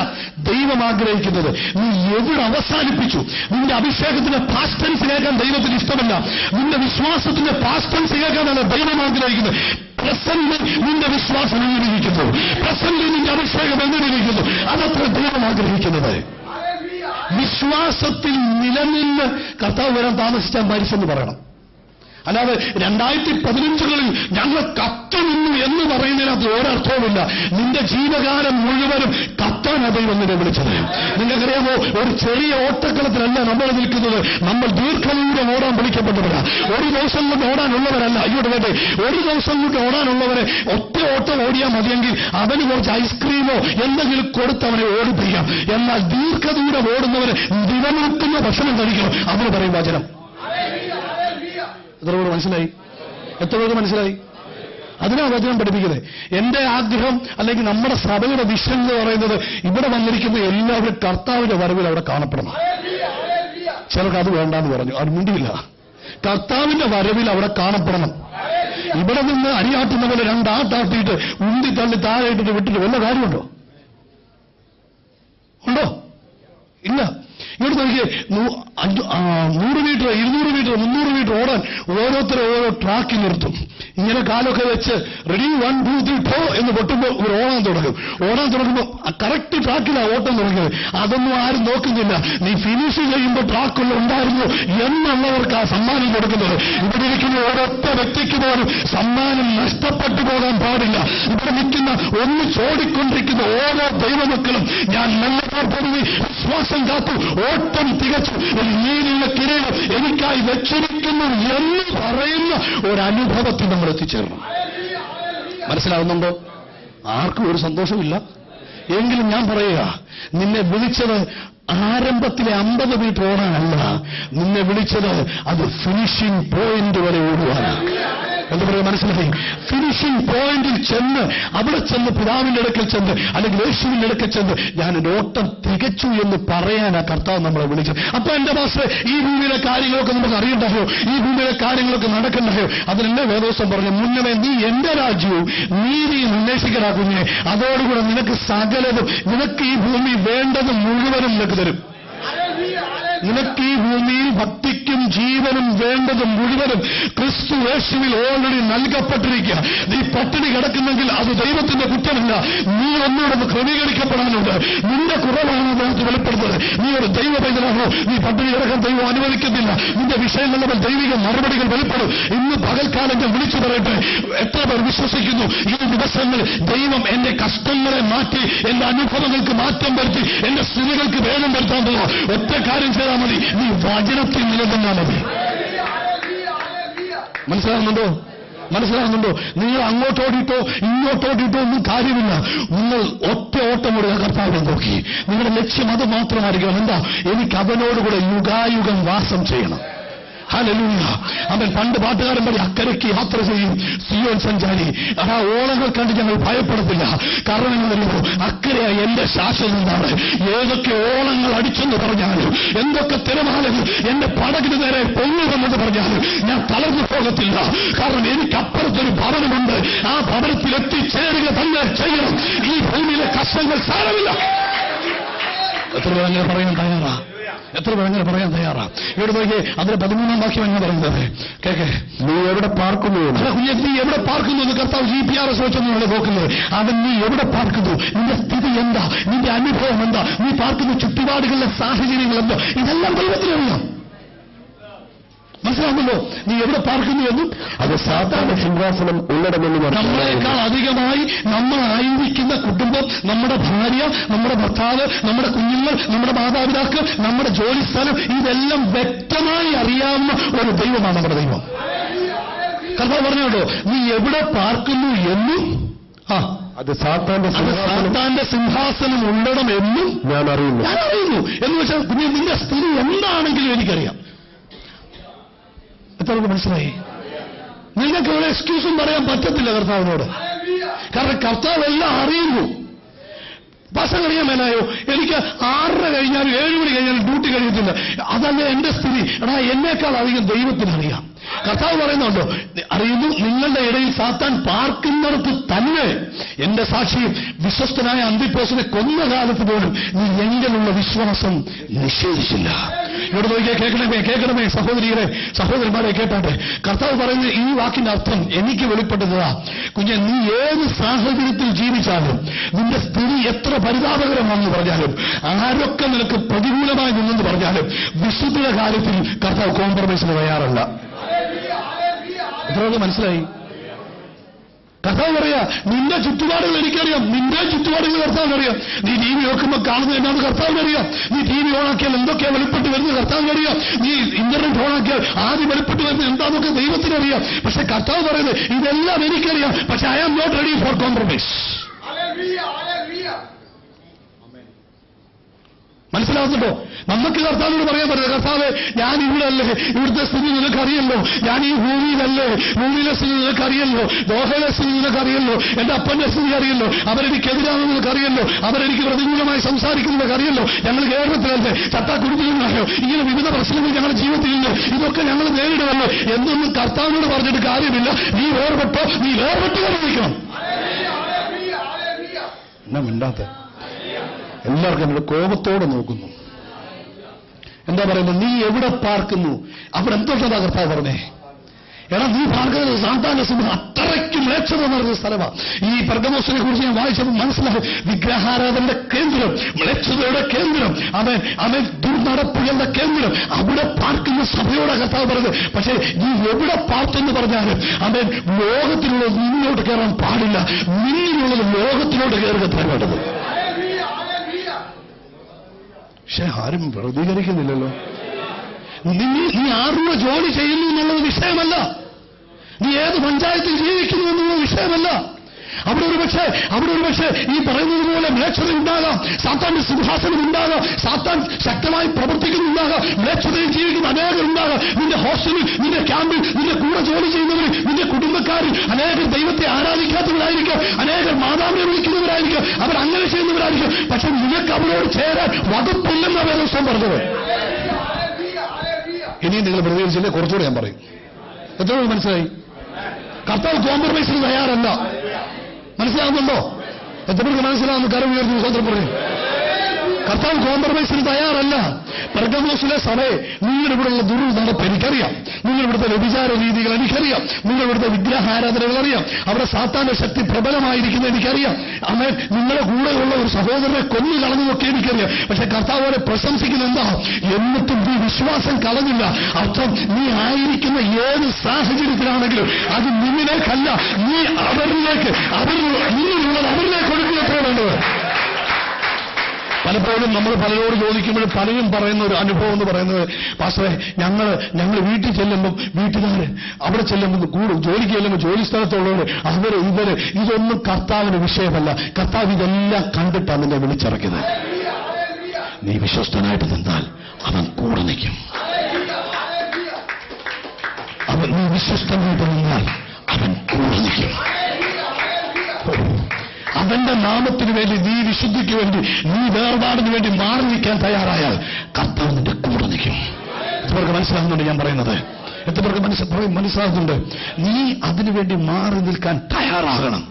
ദൈവം ആഗ്രഹിക്കുന്നത്, നീ എവിടെ അവസാനിപ്പിച്ചു. നിന്റെ അഭിഷേകത്തിന്റെ പാസ്റ്റൻസ് കേൾക്കാൻ ദൈവത്തിന് ഇഷ്ടമല്ല, നിന്റെ വിശ്വാസത്തിന്റെ പാസ്റ്റൻസ് കേൾക്കാനാണ് ദൈവം ആഗ്രഹിക്കുന്നത്. പ്രസന്റ് നിന്റെ വിശ്വാസം എങ്ങനെയിരിക്കുന്നു, പ്രസന്റ് നിന്റെ അഭിഷേകം എങ്ങനെയിരിക്കുന്നു, അതത്ര ദൈവം ആഗ്രഹിക്കുന്നത്. വിശ്വാസത്തിൽ നിലനിന്ന് കർത്താവ് വരാൻ താമസിച്ചാൽ മരിച്ചെന്ന് പറയണം. അല്ലാതെ 2015 ഞങ്ങൾ കത്തുനിന്നു എന്ന് പറയുന്നതിനകത്ത് ഒരർത്ഥവുമില്ല. നിന്റെ ജീവകാലം മുഴുവനും കത്താനാ ദൈവം നിന്നെ വിളിച്ചത്. നിങ്ങൾക്കറിയാമോ, ഒരു ചെറിയ ഓട്ടക്കളത്തിലല്ല നമ്മൾ നിൽക്കുന്നത്, നമ്മൾ ദീർഘദൂരം ഓടാൻ വിളിക്കപ്പെട്ടവരാ. ഒരു ദിവസം കൊണ്ട് ഓടാനുള്ളവരല്ല. ഇവിടെ വേണ്ടേ, ഒരു ദിവസം കൊണ്ട് ഓടാനുള്ളവരെ ഒറ്റ ഓട്ടം ഓടിയാൽ മതിയെങ്കിൽ അവന് കുറച്ച് ഐസ്ക്രീമോ എന്തെങ്കിലും കൊടുത്ത് അവനെ ഓടിപ്പിക്കാം. എന്നാൽ ദീർഘദൂരം ഓടുന്നവരെ ദിനമൂക്കുന്ന ഭക്ഷണം കഴിക്കണം. അവന് പറയും വചനം. എത്ര പേർക്ക് മനസ്സിലായി? എത്ര പേർക്ക് മനസ്സിലായി? അതിനാ വചനം പഠിപ്പിക്കുന്നത്. എന്റെ ആഗ്രഹം അല്ലെങ്കിൽ നമ്മുടെ സഭയുടെ വിഷൻ എന്ന് പറയുന്നത് ഇവിടെ വന്നിരിക്കുന്ന എല്ലാവരും കർത്താവിന്റെ വരവിൽ അവിടെ കാണപ്പെടണം. ചിലർക്ക് അത് വേണ്ടാന്ന് പറഞ്ഞു, അത് മിണ്ടിയില്ല. കർത്താവിന്റെ വരവിൽ അവിടെ കാണപ്പെടണം. ഇവിടെ നിന്ന് അരിയാട്ടുന്ന പോലെ 2 ആട്ടാട്ടിയിട്ട് ഉന്തി തള്ളി താഴെ ഇട്ടിട്ട് വിട്ടിട്ട് വല്ല കാര്യമുണ്ടോ? ഉണ്ടോ? ഇല്ല. ഇവിടെ നോക്കിയേ, 100 മീറ്റർ 200 മീറ്റർ 300 മീറ്റർ ഓടാൻ ഓരോരുത്തരെ ഓരോ ട്രാക്കിൽ നിർത്തും. ഇങ്ങനെ കാലൊക്കെ വെച്ച് റെഡി 1 2 3 പോ എന്ന് പൊട്ടുമ്പോൾ ഒരു ഓടാൻ തുടങ്ങുമ്പോൾ കറക്റ്റ് ട്രാക്കിലാണ് ഓട്ടം തുടങ്ങിയത്. അതൊന്നും ആരും നോക്കുന്നില്ല. നീ ഫിനിഷ് ചെയ്യുമ്പോൾ ട്രാക്കുള്ള ഉണ്ടായിരുന്നു എന്നുള്ളവർക്ക് ആ സമ്മാനം കൊടുക്കുന്നത്. ഇവിടെ ഇരിക്കുന്ന ഓരൊറ്റ വ്യക്തിക്ക് പോലും സമ്മാനം നഷ്ടപ്പെട്ടു പോകാൻ പാടില്ല. ഇവിടെ നിൽക്കുന്ന ഒന്ന് ചോടിക്കൊണ്ടിരിക്കുന്ന ഓരോ ദൈവമക്കളും ഞാൻ നല്ലപ്പോൾ പൊതുവി വിശ്വാസം കാത്തു ഓട്ടം തികച്ചു, നീനുള്ള കിരീടം എനിക്കായി വെച്ചിരിക്കുന്നു എന്ന് പറയുന്ന ഒരനുഭവത്തിൽ നമ്മൾ എത്തിച്ചേരണം. മനസ്സിലാവുന്നുണ്ടോ? ആർക്കും ഒരു സന്തോഷമില്ല. എങ്കിലും ഞാൻ പറയുക, നിന്നെ വിളിച്ചത് ആരംഭത്തിലെ 50 മീറ്റർ ഓടാനല്ല, നിന്നെ വിളിച്ചത് അത് ഫിനിഷിംഗ് പോയിന്റ് വരെ ഓടുവാനാണ്. എന്താ പറയുക? മനസ്സിലായി? ഫിനിഷിംഗ് പോയിന്റിൽ ചെന്ന് അവിടെ ചെന്ന് പിതാവിന്റെ അടുക്കൽ ചെന്ന് അല്ലെങ്കിൽ യേശുവിന്റെ അടുക്കൽ ചെന്ന് ഞാൻ എന്റെ ഓട്ടം തികച്ചു എന്ന് പറയാനാ കർത്താവ് നമ്മളെ വിളിച്ചത്. അപ്പൊ എന്റെ മാസ്റ്റർ, ഈ ഭൂമിയിലെ കാര്യങ്ങളൊക്കെ നമുക്ക് അറിയണ്ടായോ? ഈ ഭൂമിയിലെ കാര്യങ്ങളൊക്കെ നടക്കണ്ടായോ? അതിനെന്നെ വേദോസം പറഞ്ഞു, മുന്നമേ നീ എന്റെ രാജ്യവും നീതിയും അന്വേഷിക്കലാ കുഞ്ഞെ, അതോടുകൂടെ നിനക്ക് സകലതും, നിനക്ക് ഈ ഭൂമി വേണ്ടത് മുഴുവനും നിനക്ക് തരും. നിനക്ക് ഈ ഭൂമിയിൽ ഭക്തിക്കും ജീവനും വേണ്ടതും മുഴുവനും ക്രിസ്തു യേശുവിൽ ഓൾറെഡി നൽകപ്പെട്ടിരിക്കുക. നീ പട്ടിണി കിടക്കുന്നെങ്കിൽ അത് ദൈവത്തിന്റെ കുറ്റമല്ല, നീ ഒന്നുകൂടെ ക്രമീകരിക്കപ്പെടാനുണ്ട്. നിന്റെ കുറവാണ് അതിനകത്ത് വെളിപ്പെടുന്നത്. നീ ഒരു ദൈവ പൈതലാണോ? നീ പട്ടിണി കിടക്കാൻ ദൈവം അനുവദിക്കുന്നില്ല. നിന്റെ വിഷയങ്ങളിൽ ദൈവിക മറുപടികൾ വെളിപ്പെടും. ഇന്ന് പകൽക്കാലം ഞാൻ വിളിച്ചു പറയട്ടെ, എത്ര പേർ വിശ്വസിക്കുന്നു ഈ ദിവസങ്ങളിൽ ദൈവം എന്റെ കഷ്ടങ്ങളെ മാറ്റി, എന്റെ അനുഭവങ്ങൾക്ക് മാറ്റം വരുത്തി, എന്റെ സ്ഥിതികൾക്ക് ഭേദം വരുത്താൻ പോകും? ഒറ്റ കാര്യം ചെയ്താൽ മതി, നീ വചനത്തിൽ നിലനിന്നാൽ മതി. മനസ്സിലാകുന്നുണ്ടോ? നിങ്ങൾ അങ്ങോട്ടോടിയിട്ടോ ഇങ്ങോട്ടോടിയിട്ടോ ഒന്നും കാര്യമില്ല. നിങ്ങൾ ഒറ്റ ഓട്ടം ഓടുക, കർത്താവിനെ നോക്കി. നിങ്ങളുടെ ലക്ഷ്യം അത് മാത്രമായിരിക്കണം. എന്താ? എനിക്ക് അവനോടുകൂടെ യുഗായുഗം വാസം ചെയ്യണം. ഹല്ലേലൂയ. അവൻ പണ്ട് പാട്ടുകാരൻ പടി അക്കരയ്ക്ക് യാത്ര ചെയ്യും സിയോൻ സഞ്ചാരി. ആ ഓളങ്ങൾ കണ്ട് ഞങ്ങൾ ഭയപ്പെടത്തില്ല. കാരണം എന്നല്ലോ, അക്കരയായി എന്റെ ശാശ്വതം എന്താണ്? ഏതൊക്കെ ഓളങ്ങൾ അടിച്ചെന്ന് പറഞ്ഞാലും, എന്തൊക്കെ തിരമാലകൾ എന്റെ പടകിന് നേരെ പൊങ്ങുമെന്ന് പറഞ്ഞാലും ഞാൻ തളർന്നു പോകത്തില്ല. കാരണം എനിക്കപ്പുറത്തൊരു ഭവനമുണ്ട്. ആ ഭവനത്തിൽ എത്തിച്ചേരുക തന്നെ ചെയ്യണം. ഈ ഭൂമിയിലെ കഷ്ടങ്ങൾ സാരമില്ല. എത്ര പേർ അങ്ങനെ പറയാൻ തയ്യാറാ? ഇവിടെ നോക്കിയേ, അതിന് 13-ാം വാക്യം എന്നാ പറയുന്നത്? കേക്കെ, നീ എവിടെ പാർക്കുന്നു? നീ എവിടെ പാർക്കുന്നു എന്ന് കർത്താവ് GPS വെച്ചൊന്നുമാണ് നോക്കുന്നത്. അവൻ നീ എവിടെ പാർക്കുന്നു, നിന്റെ സ്ഥിതി എന്താ, നിന്റെ അനുഭവം എന്താ, നീ പാർക്കുന്ന ചുറ്റുപാടുകളിലെ സാഹചര്യങ്ങൾ എന്താ, ഇതെല്ലാം ദൈവത്തിനറിയാം. മനസ്സിലാകുമല്ലോ? നീ എവിടെ പാർക്കുന്നു എന്നും അത് സാത്താന്റെ സിംഹാസനം ഉള്ളിടമെന്നും നമ്മളെക്കാൾ അധികമായി നമ്മളായിരിക്കുന്ന കുടുംബം, നമ്മുടെ ഭാര്യ, നമ്മുടെ ഭർത്താവ്, നമ്മുടെ കുഞ്ഞുങ്ങൾ, നമ്മുടെ മാതാപിതാക്കൾ, നമ്മുടെ ജോലിസ്ഥലം, ഇതെല്ലാം വ്യക്തമായി അറിയാവുന്ന ഒരു ദൈവമാണ് നമ്മുടെ ദൈവം. കർത്താവ് പറഞ്ഞോട്ടോ, നീ എവിടെ പാർക്കുന്നു എന്നും അത് സാത്താന്റെ സിംഹാസനം ഉള്ളിടം എന്നും ഞാൻ അറിയുന്നു. എന്ന് വെച്ചാൽ നിന്റെ സ്ഥിതി എന്താണെങ്കിലും എനിക്കറിയാം. എത്രയൊക്കെ മനസ്സിലായി? നിങ്ങൾക്ക് ഒരു എക്സ്ക്യൂസും പറയാൻ പറ്റത്തില്ല കർത്താവിനോട്. കാരണം കർത്താവ് എല്ലാം അറിയുന്നു. ബസ് അറിയാൻ മേലായോ? എനിക്ക് 6:30 കഴിഞ്ഞാലും 7 മണി കഴിഞ്ഞാലും ഡ്യൂട്ടി കഴിയത്തില്ല. അതല്ല എന്റെ സ്ഥിതി. എടാ, എന്നേക്കാൾ അധികം ദൈവത്തിനറിയാം. കർത്താവ് പറയുന്നുണ്ടോ, അറിയുന്നു നിങ്ങളുടെ ഇടയിൽ സാത്താൻ പാർക്കുന്നിടത്ത് തന്നെ എന്റെ സാക്ഷിയും വിശ്വസ്തനായ അന്തിപ്പോസിനെ കൊന്ന കാലത്ത് പോലും നീ എങ്കിലുള്ള വിശ്വാസം നിഷേധിച്ചില്ല. ഇവിടെ നോക്കിയാൽ കേൾക്കണമേ സഹോദരികളെ, സഹോദരന്മാരെ കേട്ടാട്ടെ. കർത്താവ് പറയുന്ന ഈ വാക്കിന്റെ അർത്ഥം എനിക്ക് വെളിപ്പെട്ടതാ. കുഞ്ഞെ, നീ ഏത് സാഹചര്യത്തിൽ ജീവിച്ചാലും, നിന്റെ സ്ഥിതി എത്ര പരിതാപകരമാണെന്ന് പറഞ്ഞാലും, ആരൊക്കെ നിനക്ക് പ്രതികൂലമായി നിന്നെന്ന് പറഞ്ഞാലും, വിശുദ്ധിയുടെ കാര്യത്തിൽ കർത്താവ് കോംപ്രമൈസിന് തയ്യാറല്ല. എത്രയൊക്കെ മനസ്സിലായി? കർത്താവ് പറയാ, നിന്റെ ചുറ്റുപാടുകൾ എനിക്കറിയാം. നിന്റെ ചുറ്റുപാടുകൾ കർത്താവിനറിയാം. നീ TV നോക്കുമ്പോൾ കാണുന്നത് എന്നാന്ന് കർത്താവിനറിയാം. നീ TV ഓണാക്കിയാൽ എന്തൊക്കെയാ വെളിപ്പെട്ട് വരുന്നത് കർത്താവിനറിയാം. നീ ഇന്റർനെറ്റ് ഓണാക്കിയാൽ ആദ്യം വെളിപ്പെട്ട് വരുന്നത് എന്താന്നൊക്കെ ദൈവത്തിനറിയാം. പക്ഷെ കർത്താവ് പറയുന്നത് ഇതെല്ലാം എനിക്കറിയാം, പക്ഷെ I am not ready for compromise. മനസ്സിലാവുന്നുണ്ടോ? നമുക്ക് കർത്താവിനോട് പറയാൻ പറ്റില്ല, കർത്താവ് ഞാൻ ഇവിടെ അല്ലേ, ഇവിടുത്തെ സ്ഥിതി നിനക്കറിയല്ലോ, ഞാൻ ഈ ഭൂമിയിലല്ലേ, ഭൂമിയിലെ സ്ഥിതി നിനക്കറിയല്ലോ, ദോഹയിലെ സ്ഥിതി നിനക്കറിയല്ലോ, എന്റെ അപ്പന്റെ സ്ഥിതി അറിയല്ലോ, അവരെനിക്കെതിരാണെന്ന് നിനക്കറിയല്ലോ, അവരെനിക്ക് പ്രതികൂലമായി സംസാരിക്കുന്നത് അറിയല്ലോ, ഞങ്ങൾ കേരളത്തിലല്ലേ, ചത്താ കുടുംബത്തിലുണ്ടായോ, ഇങ്ങനെ വിവിധ പ്രശ്നങ്ങൾ ഞങ്ങളുടെ ജീവിതത്തിലുണ്ട്, ഇതൊക്കെ ഞങ്ങൾ നേരിടുമല്ലോ എന്നൊന്നും കർത്താവിനോട് പറഞ്ഞിട്ട് കാര്യമില്ല. നീ വേർപെട്ടോ, നീ വേർപെട്ട് കൊണ്ടിരിക്കണം. എന്നാ മിണ്ടാത്ത എല്ലാവർക്കും എന്നോട് കോപത്തോടെ നോക്കുന്നു. എന്താ പറയുന്നത്? നീ എവിടെ പാർക്കുന്നു? അവിടെ എന്തുകൊണ്ടാ കർത്താവ് പറഞ്ഞേ? എടാ നീ പാർക്കുന്നത് സാത്താന്റെ സിംഹം അത്രയ്ക്ക് മ്ലേച്ഛത നിറഞ്ഞ സ്ഥലമാണ്. ഈ പെർഗമോസിനെ കുറിച്ച് ഞാൻ വായിച്ചപ്പോൾ മനസ്സിലാവും, വിഗ്രഹാരാധനയുടെ കേന്ദ്രം, മ്ലേച്ഛതയുടെ കേന്ദ്രം, അവൻ ദുർനടപ്പുകളുടെ കേന്ദ്രം, അവിടെ പാർക്കുന്ന സഭയോടെ കർത്താവ് പറഞ്ഞത്. പക്ഷേ നീ എവിടെ പാർത്തെന്ന് പറഞ്ഞാലും അവൻ ലോകത്തിലുള്ളത് നിന്നിലോട്ട് കയറാൻ പാടില്ല, നിന്നിലുള്ളത് ലോകത്തിലോട്ട് കയറുക വേണ്ടത്. പക്ഷെ ആരും പ്രതികരിക്കുന്നില്ലല്ലോ. നീ ആരുടെ ജോലി ചെയ്യുന്നു എന്നുള്ളത് വിഷയമല്ല, നീ ഏത് പഞ്ചായത്തിൽ ജീവിക്കുന്നു എന്നുള്ള വിഷയമല്ല. അവിടെ ഒരു പക്ഷേ ഈ പറയുന്നത് പോലെ മ്ലേച്ഛത ഉണ്ടാകാം, സാത്താന്റെ സിംഹാസനം ഉണ്ടാകാം, സാത്താൻ ശക്തമായി പ്രവർത്തിക്കുന്നുണ്ടാകാം, മ്ലേച്ഛതയിൽ ജീവിക്കുന്ന അനേകരുണ്ടാകാം. നിന്റെ ഹോസ്റ്റലിൽ, നിന്റെ ക്യാമ്പിൽ, നിന്റെ കൂടെ ജോലി ചെയ്യുന്നവർ, നിന്റെ കുടുംബക്കാരിൽ അനേകർ ദൈവത്തെ ആരാധിക്കാത്തവരായിരിക്കും, അനേകർ മാതാവിനെ വിളിക്കുന്നവരായിരിക്കും, അവർ അങ്ങനെ ചെയ്യുന്നവരായിരിക്കും. പക്ഷെ നിനക്ക് അവരോട് ചേരാൻ വകുപ്പില്ലെന്ന വേദോസ്തം പറഞ്ഞത്. ഇനിയും നിങ്ങൾ പ്രതികരിച്ചില്ലേ, കുറച്ചുകൂടെ ഞാൻ പറയും. എത്രയോ മനസ്സിലായി? കർത്താവ് കോംപ്രമൈസിന് തയ്യാറല്ല. മനസ്സിലാകുന്നുണ്ടോ? എത്ര പേർക്ക് മനസ്സിലാകുന്നു? കരം ഉയർത്തി സ്വന്തം പറയും. കർത്താവ് കോംപ്രമൈസിന് തയ്യാറല്ല. പെർഗമോസിലെ സഭയെ നിങ്ങളിവിടെയുള്ള ദുർനടപ്പ് എനിക്കറിയാം, നിങ്ങളിവിടുത്തെ വ്യഭിചാര രീതികൾ എനിക്കറിയാം, നിങ്ങളിവിടുത്തെ വിഗ്രഹാരാധനകൾ അറിയാം, അവിടെ സാത്താന്റെ ശക്തി പ്രബലമായിരിക്കുന്നത് എനിക്കറിയാം. അമ്മേ, നിങ്ങളുടെ കൂടെയുള്ള ഒരു സഹോദരനെ കൊന്നു കളഞ്ഞതൊക്കെ എനിക്കറിയാം. പക്ഷെ കർത്താവോടെ പ്രശംസിക്കുന്ന എന്താ? എന്നിട്ടും നീ വിശ്വാസം കളഞ്ഞില്ല. അർത്ഥം നീ ആയിരിക്കുന്ന ഏത് സാഹചര്യത്തിലാണെങ്കിലും അത് നിന്നിലേക്കല്ല, നീ അവരിലേക്ക്, നിന്നിലുള്ളത് അവരിലേക്ക് കൊടുക്കുക വേണ്ടത്. പലപ്പോഴും നമ്മൾ പലരോട് ചോദിക്കുമ്പോഴും പലരും പറയുന്ന ഒരു അനുഭവം എന്ന് പറയുന്നത്, പാസ്റ്ററെ ഞങ്ങൾ വീട്ടിൽ ചെല്ലുമ്പോൾ വീട്ടുകാര്, അവിടെ ചെല്ലുമ്പോൾ ജോലിക്ക് ചെല്ലുമ്പോൾ ജോലി സ്ഥലത്തുള്ളവര്, ഇവര് ഇതൊന്നും കർത്താവിന് വിഷയമല്ല. കർത്താവ് ഇതെല്ലാം കണ്ടിട്ടാണ് നിന്നെ വിളിച്ചിറക്കുന്നത്. നീ വിശ്വസ്തനായിട്ട് നിന്നാൽ അവൻ കൂടെ നിൽക്കും. നീ വിശ്വസ്തനായിട്ട് നിന്നാൽ അവൻ കൂടെ നിൽക്കും. അവന്റെ നാമത്തിന് വേണ്ടി, നീ വിശുദ്ധിക്ക് വേണ്ടി, നീ വേർപാടിന് വേണ്ടി മാറി നിൽക്കാൻ തയ്യാറായാൽ കർത്താവ് നിന്റെ കൂടെ നിൽക്കും. എത്രപേർക്ക് മനസ്സിലാകുന്നുണ്ട് ഞാൻ പറയുന്നത്? എത്രപേർക്ക് മനസ്സിലാകുന്നുണ്ട്? നീ അതിനുവേണ്ടി മാറി നിൽക്കാൻ തയ്യാറാകണം.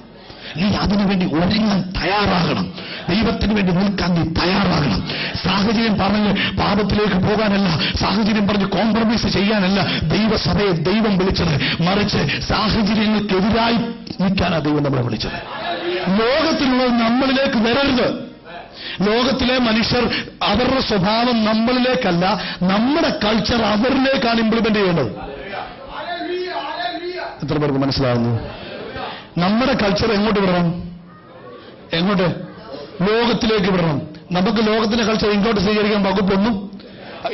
നീ അതിനുവേണ്ടി ഒരുങ്ങാൻ തയ്യാറാകണം. ദൈവത്തിന് വേണ്ടി നിൽക്കാൻ നീ തയ്യാറാകണം. സാഹചര്യം പറഞ്ഞ് പാപത്തിലേക്ക് പോകാനല്ല, സാഹചര്യം പറഞ്ഞ് കോംപ്രമൈസ് ചെയ്യാനല്ല ദൈവസഭയെ ദൈവം വിളിച്ചത്. മറിച്ച് സാഹചര്യങ്ങൾക്കെതിരായി നിൽക്കാനാണ് ദൈവം നമ്മളെ വിളിച്ചത്. ലോകത്തിലുള്ളത് നമ്മളിലേക്ക് വരരുത്. ലോകത്തിലെ മനുഷ്യർ അവരുടെ സ്വഭാവം നമ്മളിലേക്കല്ല, നമ്മുടെ കൾച്ചർ അവരിലേക്കാണ് ഇംപ്ലിമെന്റ് ചെയ്യേണ്ടത്. എത്ര പേർക്ക് മനസ്സിലാവുന്നു? നമ്മുടെ കൾച്ചർ എങ്ങോട്ട് വിടണം? എങ്ങോട്ട്? ലോകത്തിലേക്ക് വിടണം. നമുക്ക് ലോകത്തിന്റെ കൾച്ചർ ഇങ്ങോട്ട് സ്വീകരിക്കാൻ വകുപ്പൊന്നും.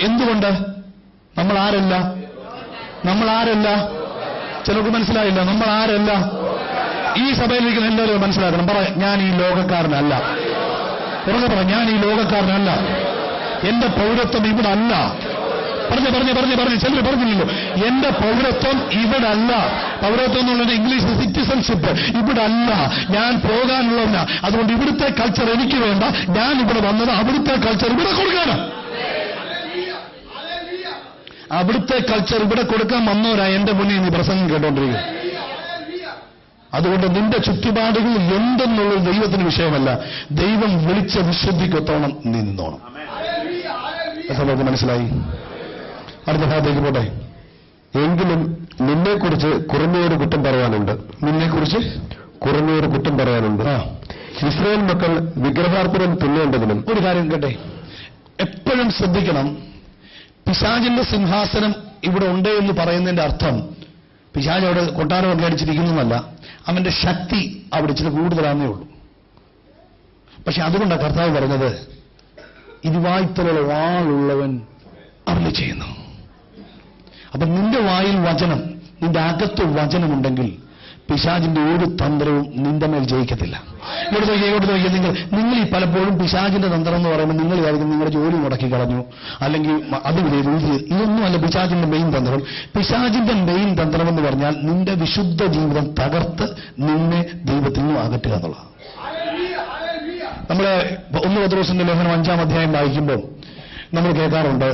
എന്തുകൊണ്ട്? നമ്മൾ ആരല്ല? ചിലർക്ക് മനസ്സിലായില്ല. നമ്മൾ ആരല്ല? ഈ സഭയിലിരിക്കുന്ന എല്ലാവരും മനസ്സിലാക്കണം. ഞാൻ ഈ ലോകക്കാരനല്ല. ഉറക്കെ പറ, ഞാൻ ഈ ലോകക്കാരനല്ല. എന്റെ പൗരത്വം ഇവിടെ അല്ല. പറഞ്ഞ് ചിലർ പറഞ്ഞില്ലല്ലോ, എന്റെ പൗരത്വം ഇവിടെ അല്ല. പൗരത്വം എന്നുള്ളത് ഇംഗ്ലീഷ് സിറ്റിസൺഷിപ്പ് ഇവിടെ അല്ല. ഞാൻ പോകാനുള്ളവനാ. അതുകൊണ്ട് ഇവിടുത്തെ കൾച്ചർ എനിക്ക് വേണ്ട. ഞാൻ ഇവിടെ വന്നത് അവിടുത്തെ കൾച്ചർ ഇവിടെ കൊടുക്കാനാ. അവിടുത്തെ കൾച്ചർ ഇവിടെ കൊടുക്കാൻ വന്നവരാ എന്റെ മുന്നിൽ നീ പ്രസംഗം കേട്ടോണ്ടിരിക്കുക. അതുകൊണ്ട് നിന്റെ ചുറ്റുപാടുകൾ എന്തെന്നുള്ളത് ദൈവത്തിന് വിഷയമല്ല. ദൈവം വിളിച്ച വിശുദ്ധിക്കൊത്തോണം നീ നിന്നോണം. എത്ര മനസ്സിലായി? അടുത്ത ഭാഗത്തേക്ക് പോട്ടെ. എങ്കിലും നിന്നെക്കുറിച്ച് കുറഞ്ഞൊരു കുറ്റം പറയാനുണ്ട്. ഇസ്രായേൽ മക്കൾ വിഗ്രഹാർപ്പണം തിന്നേണ്ടതിനും. ഒരു കാര്യം കേട്ടെ, എപ്പോഴും ശ്രദ്ധിക്കണം. പിശാചിന്റെ സിംഹാസനം ഇവിടെ ഉണ്ട് എന്ന് പറയുന്നതിന്റെ അർത്ഥം പിശാച് അവിടെ കൊട്ടാരമൊക്കെ അടിച്ചിരിക്കുന്നതല്ല, അവന്റെ ശക്തി അവിടെ ഇച്ചിരി കൂടുതലാന്നേ ഉള്ളൂ. പക്ഷെ അതുകൊണ്ടാണ് കർത്താവ് പറഞ്ഞത്, ഇരുവായ്ത്തലുള്ള വാളുള്ളവൻ അരുളി ചെയ്യുന്നു. അപ്പൊ നിന്റെ വായിൽ വചനം, നിന്റെ അകത്ത് വചനമുണ്ടെങ്കിൽ പിശാചിന്റെ ഒരു തന്ത്രവും നിന്റെ മേൽ ജയിക്കത്തില്ല. ഇങ്ങോട്ട് നോക്കിയാൽ നിങ്ങൾ ഈ പലപ്പോഴും പിശാചിന്റെ തന്ത്രം എന്ന് പറയുമ്പോൾ നിങ്ങൾ വിചാരിക്കും നിങ്ങളുടെ ജോലി മുടക്കി കളഞ്ഞു, അല്ലെങ്കിൽ അത് ഇതൊന്നുമല്ല പിശാചിന്റെ മെയിൻ തന്ത്രം. പിശാചിന്റെ മെയിൻ തന്ത്രം എന്ന് പറഞ്ഞാൽ നിന്റെ വിശുദ്ധ ജീവിതം തകർത്ത് നിന്നെ ദൈവത്തിൽ നിന്നും അകറ്റുക എന്നുള്ളതാണ്. നമ്മളെ 1 പത്രോസിന്റെ ലേഖനം 5-ാം അധ്യായം വായിക്കുമ്പോൾ നമ്മൾ കേൾക്കാറുണ്ട്,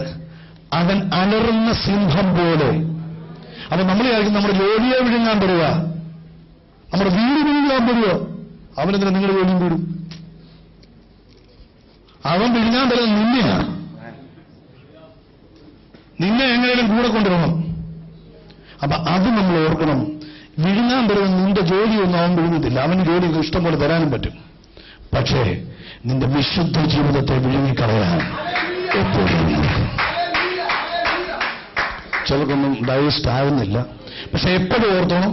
അവൻ അലറുന്ന സിംഹം പോലെ. അപ്പൊ നമ്മൾ വിചാരിക്കും നമ്മുടെ ജോലിയെ വിഴുങ്ങാൻ തരിക, നമ്മുടെ വീട് വിഴുങ്ങാൻ തരിക. അവനെന്തിനാ നിങ്ങളുടെ ജോലിയും വീടും? അവൻ വിഴുങ്ങാൻ തരുന്നത് നിന്നെ എങ്ങനെയും കൂടെ കൊണ്ടുവരണം. അപ്പൊ അത് നമ്മൾ ഓർക്കണം. വിഴുങ്ങാൻ പറയുന്ന നിന്റെ ജോലിയൊന്നും അവൻ വിഴുങ്ങത്തില്ല. അവന് ജോലി ഇഷ്ടം പോലെ തരാനും പറ്റും. പക്ഷേ നിന്റെ വിശുദ്ധ ജീവിതത്തെ വിഴുങ്ങിക്കളയാൻ എപ്പോഴും ചിലർക്കൊന്നും ഡൈജസ്റ്റ് ആവുന്നില്ല. പക്ഷെ എപ്പോഴും ഓർത്തോണം,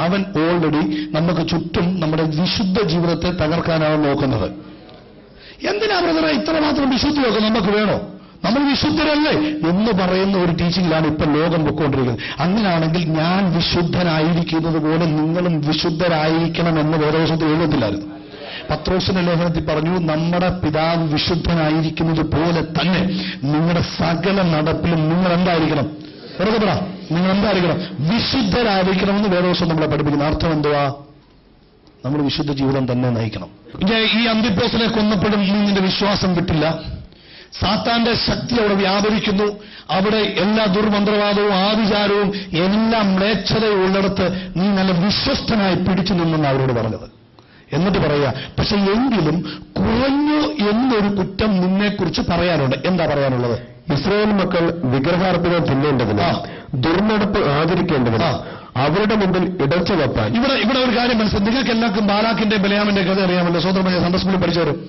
അവൻ ഓൾറെഡി നമുക്ക് ചുറ്റും നമ്മുടെ വിശുദ്ധ ജീവിതത്തെ തകർക്കാനാണ് നോക്കുന്നത്. എന്തിനാ ബ്രദറെ ഇത്രമാത്രം വിശുദ്ധിയൊക്കെ നമുക്ക് വേണോ? നമ്മൾ വിശുദ്ധരല്ലേ എന്ന് പറയുന്ന ഒരു ടീച്ചിങ്ങിലാണ് ഇപ്പം ലോകം പൊയ്ക്കൊണ്ടിരിക്കുന്നത്. അങ്ങനെയാണെങ്കിൽ ഞാൻ വിശുദ്ധനായിരിക്കുന്നത് പോലെ നിങ്ങളും വിശുദ്ധരായിരിക്കണമെന്ന് വേദപുസ്തകത്തിൽ എഴുതത്തില്ലായിരുന്നു. പത്രോസിന്റെ ലേഖനത്തിൽ പറഞ്ഞു, നമ്മുടെ പിതാവ് വിശുദ്ധനായിരിക്കുന്നത് പോലെ തന്നെ നിങ്ങളുടെ സകല നടപ്പിലും നിങ്ങൾ എന്തായിരിക്കണം? വെറുതെ പറ, നിങ്ങൾ എന്തായിരിക്കണം? വിശുദ്ധരായിരിക്കണമെന്ന് വേദപുസ്തകം നമ്മളെ പഠിപ്പിക്കുന്ന അർത്ഥം എന്തുവാ? നമ്മൾ വിശുദ്ധ ജീവിതം തന്നെ നയിക്കണം. ഈ അന്തിപ്പോസിനെ കൊന്നപ്പോഴും നീ നിന്റെ വിശ്വാസം വിട്ടില്ല. സാത്താന്റെ ശക്തി അവിടെ വ്യാപരിക്കുന്നു. അവിടെ എല്ലാ ദുർമന്ത്രവാദവും ആവിചാരവും എല്ലാം മ്ലേച്ഛതയും ഉള്ളിടത്ത് നീ നല്ല വിശ്വസ്തനായി പിടിച്ചു നിന്നെന്ന് അവരോട് പറഞ്ഞത്. എന്നിട്ട് പറയുക, പക്ഷെ എങ്കിലും കുറഞ്ഞു എന്നൊരു കുറ്റം നിന്നെക്കുറിച്ച് പറയാനുണ്ട്. എന്താ പറയാനുള്ളത്? ഇസ്രായേൽ മക്കൾ വിഗ്രഹാർപ്പണം തിന്നേണ്ടതിന്, ദുർനടപ്പ് ആചരിക്കേണ്ടതിന്, അവരുടെ മുമ്പിൽ ഇടർച്ച വെപ്പാൻ. ഇവിടെ ഒരു കാര്യം മനസ്സിലായി. നിങ്ങൾക്ക് എല്ലാവർക്കും ബാലാക്കിന്റെ ബലയാമിന്റെ കഥ അറിയാമല്ലോ. സ്വതന്ത്രമായ സൺഡേ സ്കൂളിൽ പഠിച്ചവരും.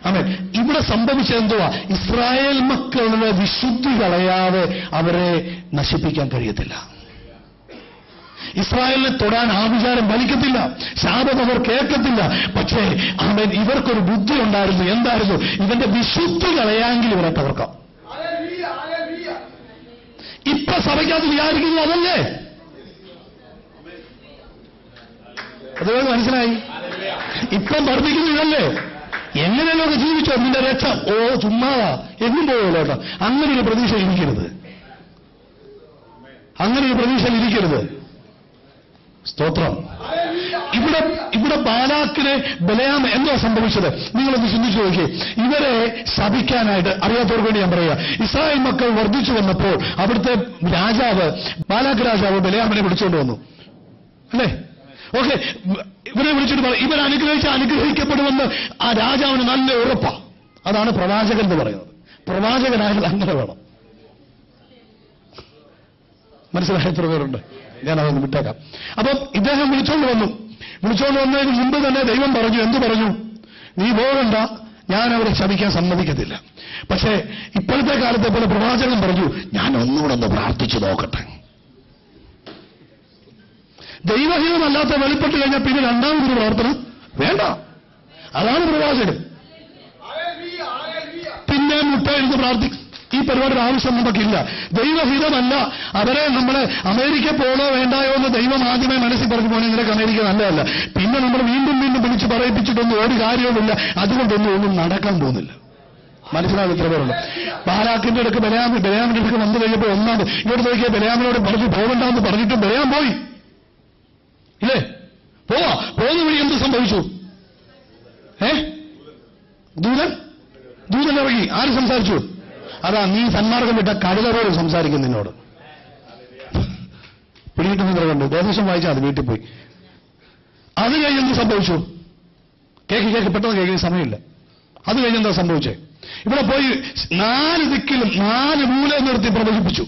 ആമേൻ. ഇവിടെ സംഭവിച്ചത് എന്തുവാ? ഇസ്രായേൽ മക്കളുടെ വിശുദ്ധി കളയാതെ അവരെ നശിപ്പിക്കാൻ കഴിയത്തില്ല. ഇസ്രായേലിനെ തൊടാൻ ആഭിചാരം വലിക്കത്തില്ല, ശാപം അവർ കേൾക്കത്തില്ല. പക്ഷേ അവൻ ഇവർക്കൊരു ബുദ്ധി ഉണ്ടായിരുന്നു. എന്തായിരുന്നു? ഇവന്റെ വിശുദ്ധി കളയാമെങ്കിൽ ഇവരെ തകർക്കാം. ഇപ്പൊ സഭയ്ക്കകത്ത് വിചാരിക്കുന്നു അതല്ലേ? അതുപോലെ മനസ്സിലായി. ഇപ്പം പഠിപ്പിക്കുന്നു ഇതല്ലേ? എങ്ങനെയൊക്കെ ജീവിച്ചോ നിന്റെ രക്ഷ. ഓ ചുമ്മാതാ എന്നും പോയല്ലോ കേട്ടോ. അങ്ങനെ ഒരു പ്രതീക്ഷ ഇരിക്കരുത്. അങ്ങനെ ഒരു പ്രതീക്ഷ ഇരിക്കരുത്. സ്തോത്രം. ഇവിടെ ബാലാക്കിനെ ബലയാം എന്തോ സംഭവിച്ചത് നിങ്ങളൊന്ന് ചിന്തിച്ചു നോക്കിയേ. ഇവരെ ശപിക്കാനായിട്ട് അറിയാത്തവർക്ക് വേണ്ടി ഞാൻ പറയുക, ഇസ്രായേൽ മക്കൾ വർദ്ധിച്ചു വന്നപ്പോൾ അവിടുത്തെ രാജാവ്, ബാലാക്ക് രാജാവ് ബലയാമിനെ വിളിച്ചുകൊണ്ട് വന്നു അല്ലേ? ഓക്കെ, ഇവരെ വിളിച്ചിട്ട് പറയും ഇവർ അനുഗ്രഹിക്കപ്പെടുമെന്ന് ആ രാജാവിന് നല്ല ഉറപ്പാ. അതാണ് പ്രവാചകൻ എന്ന് പറയുന്നത്. പ്രവാചകനായാലും അങ്ങനെ വേണം. മനസ്സിലായ എത്ര പേരുണ്ട്? ഞാനതൊന്ന് വിട്ടേക്കാം. അപ്പം ഇദ്ദേഹം വിളിച്ചോണ്ട് വന്നതിന് മുമ്പ് തന്നെ ദൈവം പറഞ്ഞു, എന്തു പറഞ്ഞു? നീ പോകണ്ട, ഞാൻ അവരെ ശപിക്കാൻ സമ്മതിക്കത്തില്ല. പക്ഷേ ഇപ്പോഴത്തെ കാലത്തെ പോലെ പ്രവാചകൻ പറഞ്ഞു, ഞാൻ ഒന്നുകൂടെ ഒന്ന് പ്രാർത്ഥിച്ചു നോക്കട്ടെ. ദൈവഹിതമല്ലാത്ത വെളിപ്പെട്ട് കഴിഞ്ഞാൽ പിന്നെ രണ്ടാമതൊരു പ്രാർത്ഥന വേണ്ട. അതാണ് പ്രവാചകൻ. പിന്നെ മുട്ടയിരുന്ന് പ്രാർത്ഥിക്കും. ഈ പരിപാടിയുടെ ആവശ്യം നമുക്കില്ല. ദൈവഹിതമല്ല. അവരെ നമ്മളെ അമേരിക്ക പോണോ വേണ്ടായോ എന്ന് ദൈവം ആദ്യമേ മനസ്സിൽ പറഞ്ഞു, പോണേ നിനക്ക് അമേരിക്ക നല്ലതല്ല. പിന്നെ നമ്മൾ വീണ്ടും വിളിച്ച് പറയിപ്പിച്ചിട്ടൊന്നും ഒരു കാര്യവുമില്ല. അതുകൊണ്ടൊന്നും നടക്കാൻ പോകുന്നില്ല. മനസ്സിലാകും എത്ര പേരുണ്ട്? ബാലാക്കിന്റെ അടുക്ക് ബലയാമിന്റെ അടുക്ക് വന്നു കഴിഞ്ഞപ്പോൾ ഒന്നാമത് ഇങ്ങോട്ട് നോക്കിയാൽ ബലയാമിനോട് പറഞ്ഞു പോകണ്ടെന്ന് പറഞ്ഞിട്ടും ബലയാം പോയി ഇല്ലേ? പോകുന്ന വഴി എന്ത് സംഭവിച്ചു? ദൂതൻ ഇറങ്ങി. ആര് സംസാരിച്ചു? അതാ നീ സന്മാർഗം വിട്ട കഴുതരോട് സംസാരിക്കും നിന്നോട്. പിടികിട്ടുന്ന കണ്ടു. ദേശം വായിച്ചാൽ അത് വീട്ടിൽ പോയി. അത് കഴിഞ്ഞ് എന്ത് സംഭവിച്ചു? കേക്ക് പെട്ടെന്ന് കേൾക്കുന്ന സമയമില്ല. അത് കഴിഞ്ഞെന്താ സംഭവിച്ചേ? ഇവിടെ പോയി 4 ദിക്കിലും 4 മൂല നിർത്തി പ്രവചിപ്പിച്ചു.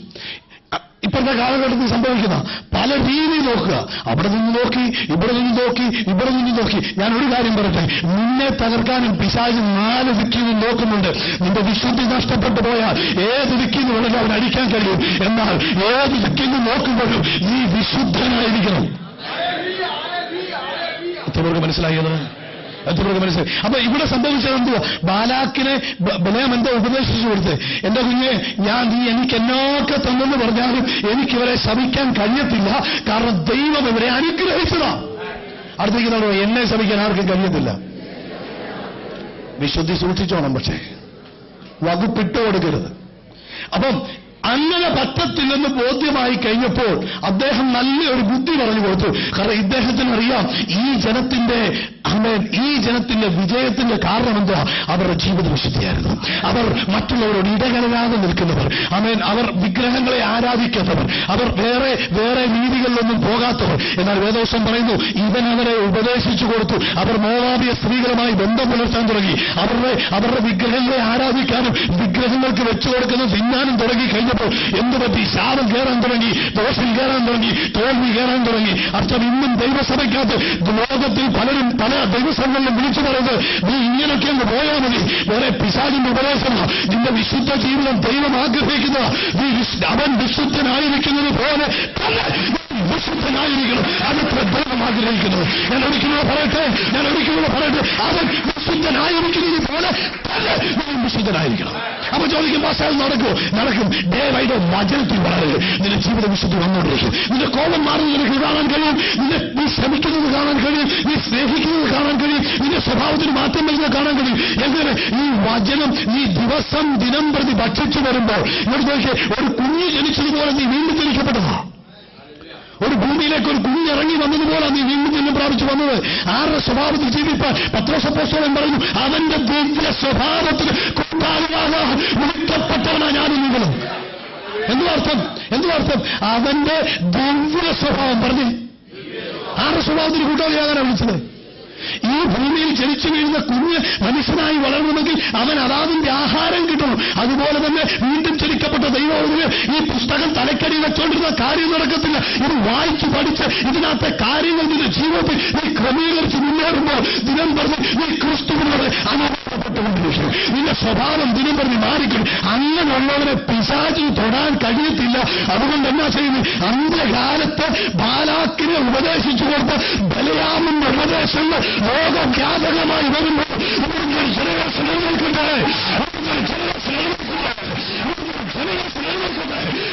ഇപ്പോഴത്തെ കാലഘട്ടത്തിൽ സംഭവിക്കുന്ന പല രീതി നോക്കുക. അവിടെ നിന്ന് നോക്കി, ഇവിടെ നിന്ന് നോക്കി, ഇവിടെ നിന്ന് നോക്കി. ഞാൻ ഒരു കാര്യം പറയട്ടെ, നിന്നെ തകർക്കാനും പിശാച് 4 ദിക്കിൽ നിന്ന് നോക്കുന്നുണ്ട്. നിന്റെ വിശുദ്ധി നഷ്ടപ്പെട്ടു പോയാൽ ഏത് ദിക്കിൽ നിന്ന് വേണമെങ്കിൽ അവൻ അടിക്കാൻ കഴിയും. എന്നാൽ ഏത് ദിക്കിൽ നിന്ന് നോക്കുമ്പോഴും നീ വിശുദ്ധനായിരിക്കണം. എത്രപേർക്ക് മനസ്സിലായത്? എത്രപേർക്ക് മനസ്സിലായി? അപ്പൊ ഇവിടെ സംഭവിച്ചത് എന്തുവാ? ബാലാക്കിനെ ബലയാം എന്താ ഉപദേശിച്ചു കൊടുത്ത്, എന്റെ കുഞ്ഞെ, നീ എനിക്ക് എന്നൊക്കെ തന്നെന്ന് പറഞ്ഞാലും എനിക്കിവരെ ശപിക്കാൻ കഴിയത്തില്ല. കാരണം ദൈവം ഇവരെ അനുഗ്രഹിച്ചതാ. അടുത്തേക്ക് എന്നെ ശപിക്കാൻ ആർക്കും കഴിയത്തില്ല. വിശുദ്ധി സൂക്ഷിച്ചോണം, പക്ഷേ വകുപ്പിട്ട് കൊടുക്കരുത്. അപ്പം അങ്ങനെ പറ്റത്തില്ലെന്ന് ബോധ്യമായി കഴിഞ്ഞപ്പോൾ അദ്ദേഹം നല്ലൊരു ബുദ്ധി പറഞ്ഞു കൊടുത്തു. കാരണം ഇദ്ദേഹത്തിന് അറിയാം ഈ ജനത്തിന്റെ വിജയത്തിന്റെ കാരണം എന്താ? അവരുടെ ജീവിത വിശുദ്ധിയായിരുന്നു. അവർ മറ്റുള്ളവരോട് ഇടകലരാതെ നിൽക്കുന്നവർ. അവർ വിഗ്രഹങ്ങളെ ആരാധിക്കാത്തവർ. അവർ വേറെ രീതികളിലൊന്നും പോകാത്തവർ. എന്നാൽ വേദോസം പറയുന്നു, ഇവൻ അവരെ ഉപദേശിച്ചു കൊടുത്തു. അവർ മോവാബിയ സ്ത്രീകളുമായി ബന്ധം പുലർത്താൻ തുടങ്ങി. അവരുടെ വിഗ്രഹങ്ങളെ ആരാധിക്കാനും വിഗ്രഹങ്ങൾക്ക് വെച്ചു കൊടുക്കുന്ന തിന്നാനും തുടങ്ങി കഴിഞ്ഞു. കഴിഞ്ഞപ്പോൾ എന്ത് പറ്റി? ശാപം കയറാൻ തുടങ്ങി, ദോഷം കയറാൻ തുടങ്ങി, തോൽവി കയറാൻ തുടങ്ങി. അർത്ഥം ഇന്നും ദൈവസഭയ്ക്കകത്ത് ലോകത്തിൽ പലരും പല ദൈവസഭകളിലും വിളിച്ചു പറയുന്നത്, നീ ഇങ്ങനെയൊക്കെ അങ്ങ് പോയാൽ മതി, വേറെ പിശാചിന്റെ ഉപദേശമോ, നിന്റെ വിശുദ്ധ ജീവിതം ദൈവം ആഗ്രഹിക്കുന്ന അവൻ വിശുദ്ധനായിരിക്കുന്നത് പോലെ തന്നെ വിശുദ്ധനായിരിക്കണം. അതത്ര ദൈവം ആഗ്രഹിക്കുന്നത്. ഞാൻ ഒരിക്കലും പറയട്ടെ, അവൻ വിശുദ്ധനായിരിക്കുന്നത് പോലെ തന്നെ വിശുദ്ധനായിരിക്കണം. അപ്പൊ ചോദിക്കും, പാസ്റ്റർ നടക്കും. ദയവായിട്ട് വചനത്തിൽ വളരെ നിന്റെ ജീവിത വിശുദ്ധി വന്നുകൊണ്ടിരിക്കും. നിന്റെ കോപം മാറുന്നത് നിനക്ക് കാണാൻ കഴിയും, നീ ശ്രമിക്കുന്നത് കാണാൻ കഴിയും, നീ സ്നേഹിക്കുന്നത് കാണാൻ കഴിയും, നിന്റെ സ്വഭാവത്തിന് മാറ്റം വരുന്നത് കാണാൻ കഴിയും. എങ്ങനെ ഈ വചനം നീ ദിനം പ്രതി ഭക്ഷിച്ചു വരുമ്പോൾ ഇങ്ങോട്ട് നോക്കിയേ, ഒരു കുഞ്ഞ് ജനിച്ചതുപോലെ നീ വീണ്ടും ജനിക്കപ്പെട്ടതാ. ഒരു ഭൂമിയിലേക്ക് ഒരു കുഞ്ഞിറങ്ങി വന്നതുപോലെ നീ വീണ്ടും ജന്മം പ്രാപിച്ചു വന്നത്. ആരുടെ സ്വഭാവത്തിൽ ജീവിപ്പാൻ പത്രോസ് അപ്പോസ്തലൻ പറയുന്നു, അവന്റെ ദിവ്യ സ്വഭാവത്തിന് കൂട്ടാളിയാകാൻ വിളിക്കപ്പെട്ടവനാ ഞാനും നിങ്ങളും. എന്തുവാർത്ഥം? അവന്റെ ദിവ്യ സ്വഭാവം പറഞ്ഞു. ആരുടെ സ്വഭാവത്തിന് കൂട്ടാളിയാകാനാണ് വിളിച്ചത്? ഈ ഭൂമിയിൽ ജനിച്ചു വീഴുന്ന കുഞ്ഞ് മനുഷ്യനായി വളരണമെങ്കിൽ അവൻ അതാതിന്റെ ആഹാരം കിട്ടണം. അതുപോലെ തന്നെ വീണ്ടും ജനിക്കപ്പെട്ട ദൈവത്തിന് ഈ പുസ്തകം തലക്കടി വെച്ചോണ്ടിരുന്ന കാര്യം നടക്കത്തില്ല. ഇത് വായിച്ചു പഠിച്ച് ഇതിനകത്തെ കാര്യങ്ങൾ നിന്റെ ജീവിതത്തിൽ നീ ക്രമീകരിച്ച് മുന്നേറുമ്പോൾ ദിനം പറഞ്ഞ് നീ ക്രിസ്തുവിനോട് അനുഭവപ്പെട്ടുകൊണ്ടിരിക്കും. നിന്റെ സ്വഭാവം ദിനം പറഞ്ഞ് മാറിക്കും. അങ്ങനെയുള്ളവരെ പിശാചിന് തൊടാൻ കഴിയത്തില്ല. അതുകൊണ്ട് എന്നാ ചെയ്യുന്നത്? അന്ത്യകാലത്ത് ബാലാക്കിനെ ഉപദേശിച്ചു കൊടുത്ത ബലയാമിന്റെ ഉപദേശങ്ങൾ ലോകവ്യാപകമായി വരുമ്പോൾ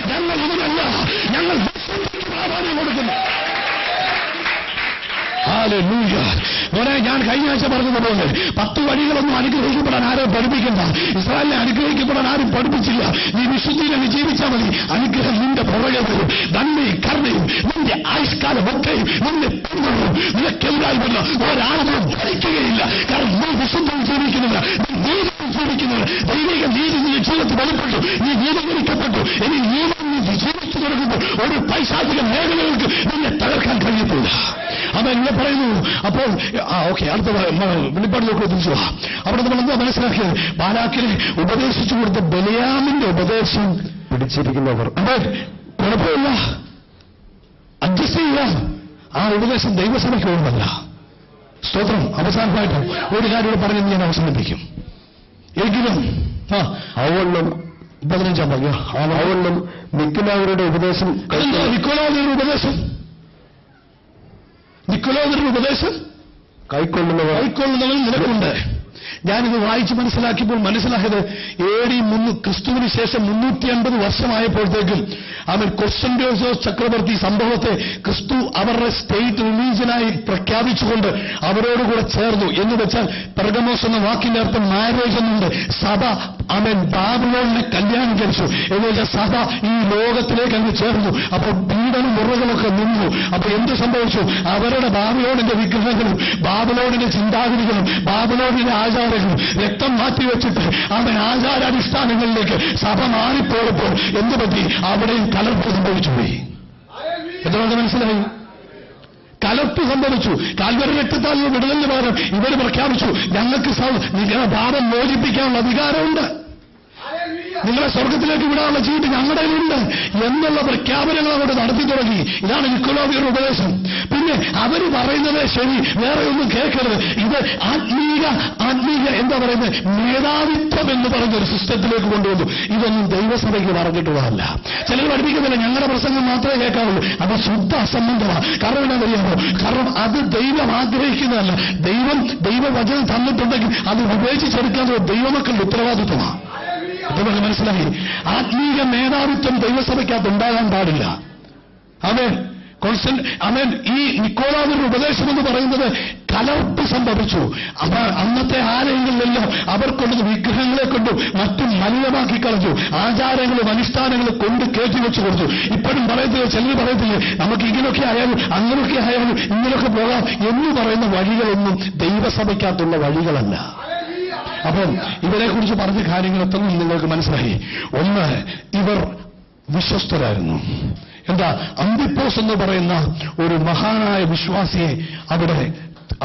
ഞങ്ങൾ ഇതിനല്ല, ഞങ്ങൾ പ്രാധാന്യം കൊടുക്കുന്നു. മോനെ, ഞാൻ കഴിഞ്ഞ ആഴ്ച പറഞ്ഞതുപോലെ 10 വഴികളൊന്നും അനുഗ്രഹിക്കപ്പെടാൻ ആരും പഠിപ്പിക്കണ്ട. ഇസ്രായേലിനെ അനുഗ്രഹിക്കപ്പെടാൻ ആരും പഠിപ്പിച്ചില്ല. നീ വിശുദ്ധിയിൽ ജീവിച്ചാൽ മതി. അനുഗ്രഹം നിന്റെ പുറകെ വരും. നന്മയും കരുണയും നിന്റെ ആയുഷ്കാലമൊക്കെയും നിന്റെ പിന്തുടരും. നിനക്കെതിരായി വന്ന ഒരാളും ഭരിക്കുകയില്ല. കാരണം നീ വിശുദ്ധം ജീവിക്കുന്നത്, നീ നീതിയിൽ ജീവിക്കുന്നത്. ദൈവിക നീതി നിന്റെ ജീവിതത്തിൽ വെളിപ്പെട്ടു. നീ നീതീകരിക്കപ്പെട്ടു. ഇനി നീതി ജീവിച്ചു തുടങ്ങുമ്പോൾ ഒരു പൈശാചിക മേഖലകൾക്ക് നിന്നെ തകർക്കാൻ കഴിയത്തില്ല. അതെന്നെ പറയുന്നു. അപ്പോൾ ഓക്കെ, അടുത്ത വെളിപ്പാടിലേക്ക് തിരിച്ചു. അവിടെ നമ്മൾ എന്താ മനസ്സിലാക്കിയത്? ബാലാക്കിനെ ഉപദേശിച്ചു കൊടുത്ത ബലയാമിന്റെ ഉപദേശം പിടിച്ചിരിക്കുന്നവർ അതെ കുഴപ്പമില്ല, അഡ്ജസ്റ്റ് ചെയ്യുക. ആ ഉപദേശം ദൈവസഭയ്ക്ക് ഒന്നുമല്ല. സ്തോത്രം. അവസാനമായിട്ട് ഒരു കാര്യം പറഞ്ഞ് ഞാൻ അവസാനിപ്പിക്കും. എങ്കിലും അവണ്ണം 15-ാം ഭാഗ്യം അവണ്ണം നിക്കുലാവരുടെ ഉപദേശം നിക്കുലോവരുടെ ഉപദേശം കൈക്കൊള്ളുന്നവൻ നിനക്കുണ്ട്. ഞാനിത് വായിച്ച് മനസ്സിലാക്കിയപ്പോൾ മനസ്സിലായത് ക്രിസ്തുവിന് ശേഷം 350 വർഷമായപ്പോഴത്തേക്കും അവൻ കൊസ്റ്റന്റോസ് ചക്രവർത്തി സംഭവത്തെ ക്രിസ്തു അവരുടെ സ്റ്റേറ്റ് റിലീജിയനായി പ്രഖ്യാപിച്ചുകൊണ്ട് അവരോടുകൂടെ ചേർന്നു. എന്ന് വെച്ചാൽ പെർഗമോസ് എന്ന വാക്കിന്റെ അർത്ഥം മാരേജ് എന്നുണ്ട്. സഭ ബാബിലോണിനെ കല്യാണം കഴിച്ചു എന്ന് വെച്ചാൽ സഭ ഈ ലോകത്തിലേക്ക് അങ്ങ് ചേർന്നു. അപ്പോൾ പീഡനം മുറകളൊക്കെ നിന്നു. അപ്പൊ എന്ത് സംഭവിച്ചു? അവരുടെ ബാബിലോണിന്റെ വിഗ്രഹങ്ങളും ബാബിലോണിന്റെ ചിന്താഗതികളും ബാബിലോണിന്റെ ആചാരങ്ങളും രക്തം മാറ്റിവെച്ചിട്ട് അവൻ ആചാരാനുഷ്ഠാനങ്ങളിലേക്ക് സഭ മാറിപ്പോയപ്പോൾ എന്ത് പറ്റി? അവിടെയും കലർപ്പ് സംഭവിച്ചുപോയി. എന്തുകൊണ്ട് മനസ്സിലായി? കലർപ്പ് സംഭവിച്ചു. കാൽവരി രക്തത്താൽ വിടുതലിന് പകരം ഇവർ പ്രഖ്യാപിച്ചു, ഞങ്ങൾക്ക് നിങ്ങളുടെ പാപം മോചിപ്പിക്കാനുള്ള അധികാരമുണ്ട്, നിങ്ങളെ സ്വർഗത്തിലേക്ക് വിടാനുള്ള ചീട്ട് ഞങ്ങളുടെ കയ്യിലുണ്ട് എന്നുള്ള പ്രഖ്യാപനങ്ങൾ അവിടെ നടത്തി തുടങ്ങി. ഇതാണ് നിക്കോളോവിയുടെ ഉപദേശം. പിന്നെ അവർ പറയുന്നത് ശരി, വേറെ ഒന്നും കേൾക്കരുത്. ഇത് ആത്മീക എന്താ പറയുന്നത്, മേധാവിത്വം എന്ന് പറഞ്ഞൊരു സിസ്റ്റത്തിലേക്ക് കൊണ്ടുവന്നു. ഇതൊന്നും ദൈവസഭയ്ക്ക് പറഞ്ഞിട്ടുള്ളതല്ല. ചിലർ പഠിപ്പിക്കുന്നില്ല, ഞങ്ങളുടെ പ്രസംഗം മാത്രമേ കേൾക്കാറുള്ളൂ. അത് ശുദ്ധ അസംബന്ധമാണ്. കാരണം എന്താ അറിയാമോ? കാരണം അത് ദൈവം ആഗ്രഹിക്കുന്നതല്ല. ദൈവവചനം തന്നിട്ടുണ്ടെങ്കിൽ അത് ഉപേക്ഷിച്ചെടുക്കാൻ ദൈവമക്കളുടെ ഉത്തരവാദിത്വമാണ്. അതുകൊണ്ട് മനസ്സിലായി, ആത്മീയ മേധാവിത്വം ദൈവസഭയ്ക്കകത്ത് ഉണ്ടാകാൻ പാടില്ല. അവൻ ഈ നിക്കോളാവിന്റെ ഉപദേശം എന്ന് പറയുന്നത് കലർപ്പ് സംഭവിച്ചു. അന്നത്തെ ആലയങ്ങളിലെല്ലാം അവർ കൊണ്ടത് വിഗ്രഹങ്ങളെ കൊണ്ടും മറ്റും മലിനമാക്കി കളഞ്ഞു. ആചാരങ്ങളും അനുഷ്ഠാനങ്ങളും കൊണ്ട് കയറ്റി വെച്ചു കൊടുത്തു. ഇപ്പോഴും പറയത്തില്ല, ചിലർ പറയത്തില്ലേ, നമുക്ക് ഇങ്ങനെയൊക്കെ ആയാലും അങ്ങനെയൊക്കെ ആയാലും ഇങ്ങനെയൊക്കെ പോകാം എന്ന് പറയുന്ന വഴികളൊന്നും ദൈവസഭയ്ക്കകത്തുള്ള വഴികളല്ല. അപ്പം ഇവരെക്കുറിച്ച് പറഞ്ഞ കാര്യങ്ങളൊക്കെ നിങ്ങൾക്ക് മനസ്സിലായി. ഒന്ന്, ഇവർ വിശ്വസ്തരായിരുന്നു. എന്താ? അന്തിപ്പോസ് എന്ന് പറയുന്ന ഒരു മഹാനായ വിശ്വാസിയെ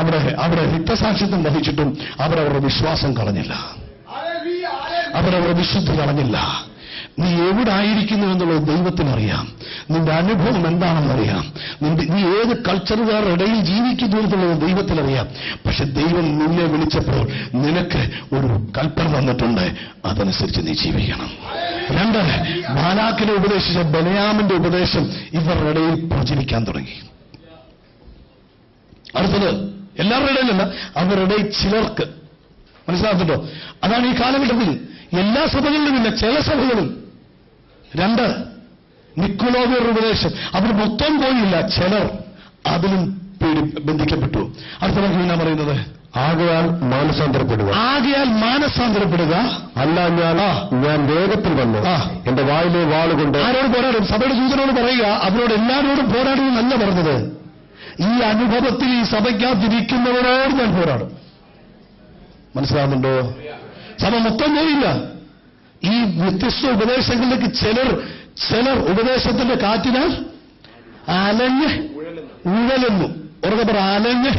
അവിടെ രക്തസാക്ഷിത്വം വഹിച്ചിട്ടും അവരവരുടെ വിശ്വാസം കളഞ്ഞില്ല, അവരവരുടെ വിശുദ്ധി കളഞ്ഞില്ല. നീ എവിടെ ആയിരിക്കുന്നു എന്നുള്ളത് ദൈവത്തിനറിയാം. നിന്റെ അനുഭവം എന്താണെന്നറിയാം. നീ ഏത് കൾച്ചറുകാരുടെ ഇടയിൽ ജീവിക്കുന്നു എന്നുള്ളത് ദൈവത്തിനറിയാം. പക്ഷെ ദൈവം നിന്നെ വിളിച്ചപ്പോൾ നിനക്ക് ഒരു കൽപ്പന തന്നിട്ടുണ്ട്. അതനുസരിച്ച് നീ ജീവിക്കണം. 2, ബാലാക്കിനെ ഉപദേശിച്ച ബലയാമിന്റെ ഉപദേശം ഇവരുടെ ഇടയിൽ പ്രചരിക്കാൻ തുടങ്ങി. അടുത്തത് എല്ലാവരുടെ ഇടയിലല്ല, അവരുടെ ഇടയിൽ ചിലർക്ക്. മനസ്സിലാക്കുന്നുണ്ടോ? അതാണ് ഈ കാലഘട്ടത്തിൽ എല്ലാ സഭകളിലുമില്ല, ചില സഭകളിൽ. 2, നിക്കോളോവിയർ ഉപദേശം. അവർ മൊത്തം പോയില്ല, ചിലർ അതിലും ബന്ധിക്കപ്പെട്ടു. അടുത്ത വാക്യം എന്നാ പറയുന്നത്? ആകയാൽ മാനസാന്തരപ്പെടുക, അല്ല ഞാൻ വേഗത്തിൽ വന്നു എന്റെ വായിലെ വാളുകൊണ്ട്. ആരോട് പോരാടും? സഭയുടെ ദൂതനോട് പറയുക. അവരോട് എല്ലാവരോടും പോരാടുമെന്നല്ല പറഞ്ഞത്. ഈ അനുഭവത്തിൽ ഈ സഭയ്ക്കകത്തിരിക്കുന്നവരോട് ഞാൻ പോരാടും. മനസ്സിലാവുന്നുണ്ടോ? സഭ മൊത്തം പോയില്ല. ഈ വ്യത്യസ്ത ഉപദേശങ്ങളിലേക്ക് ചിലർ ഉപദേശത്തിന്റെ കാറ്റിനാൽ അലഞ്ഞ് ഉഴലുന്നു. ഉറക്കെ പറ, അലഞ്ഞ്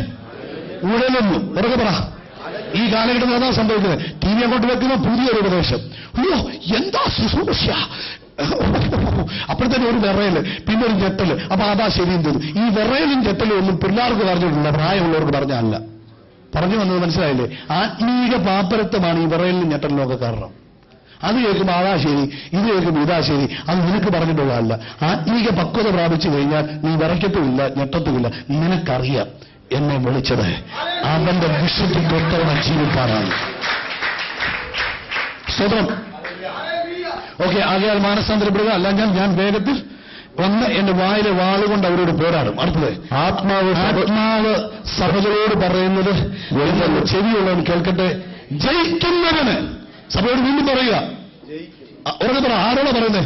ഉഴലുന്നു. ഉറക്കെ പറ. ഈ കാലഘട്ടത്തിൽ അതാ സംഭവിക്കുന്നത്. ടി വി അങ്ങോട്ട് വെക്കുന്ന പുതിയൊരു ഉപദേശം. അയ്യോ എന്താ ശുശ്രൂഷ! അപ്പോഴത്തേനും ഒരു വിറയല്, പിന്നെ ഒരു ഞെട്ടല്. അപ്പൊ അതാ ശരിയും തോന്നും. ഈ വിറയലും ഞെട്ടലും ഒന്നും പിള്ളേർക്ക് പറഞ്ഞിട്ടില്ല, പ്രായമുള്ളവർക്ക് പറഞ്ഞല്ല. പറഞ്ഞു വന്നത് മനസ്സിലായില്ലേ? ആത്മീക പാപ്പരത്വമാണ് ഈ വിറയലിനും ഞെട്ടലിനും ഒക്കെ കാരണം. അത് കേൾക്കുമ്പോൾ അതാ ശരി, ഇത് കേൾക്കുമ്പോൾ ഇതാ ശരി. അത് നിനക്ക് പറഞ്ഞിട്ടുള്ളതല്ല. ആത്മീക പക്വത പ്രാപിച്ചു കഴിഞ്ഞാൽ നീ വിറയ്ക്കത്തുമില്ല, ഞെട്ടത്തുമില്ല. നിനക്കറിയാം എന്നെ വിളിച്ചത് അവന്റെ വിശുദ്ധിക്ക് ഒത്തവണ ജീവിക്കാനാണ്. സ്വതം ഓക്കെ. ആകയാൽ മാനസാന്തരപ്പെടുക, അല്ല ഞാൻ വേഗത്തിൽ വന്ന് എന്റെ വായിലെ വാളുകൊണ്ട് അവരോട് പോരാടും. അടുത്തത് ആത്മാവ് സഭകളോട് പറയുന്നത് ചെവിയുള്ളവൻ കേൾക്കട്ടെ. ജയിക്കുന്നവന്, സഭയോട് വീണ്ടും പറയുക. ഉറക്കെ പറ. ആരോടാ പറയുന്നത്?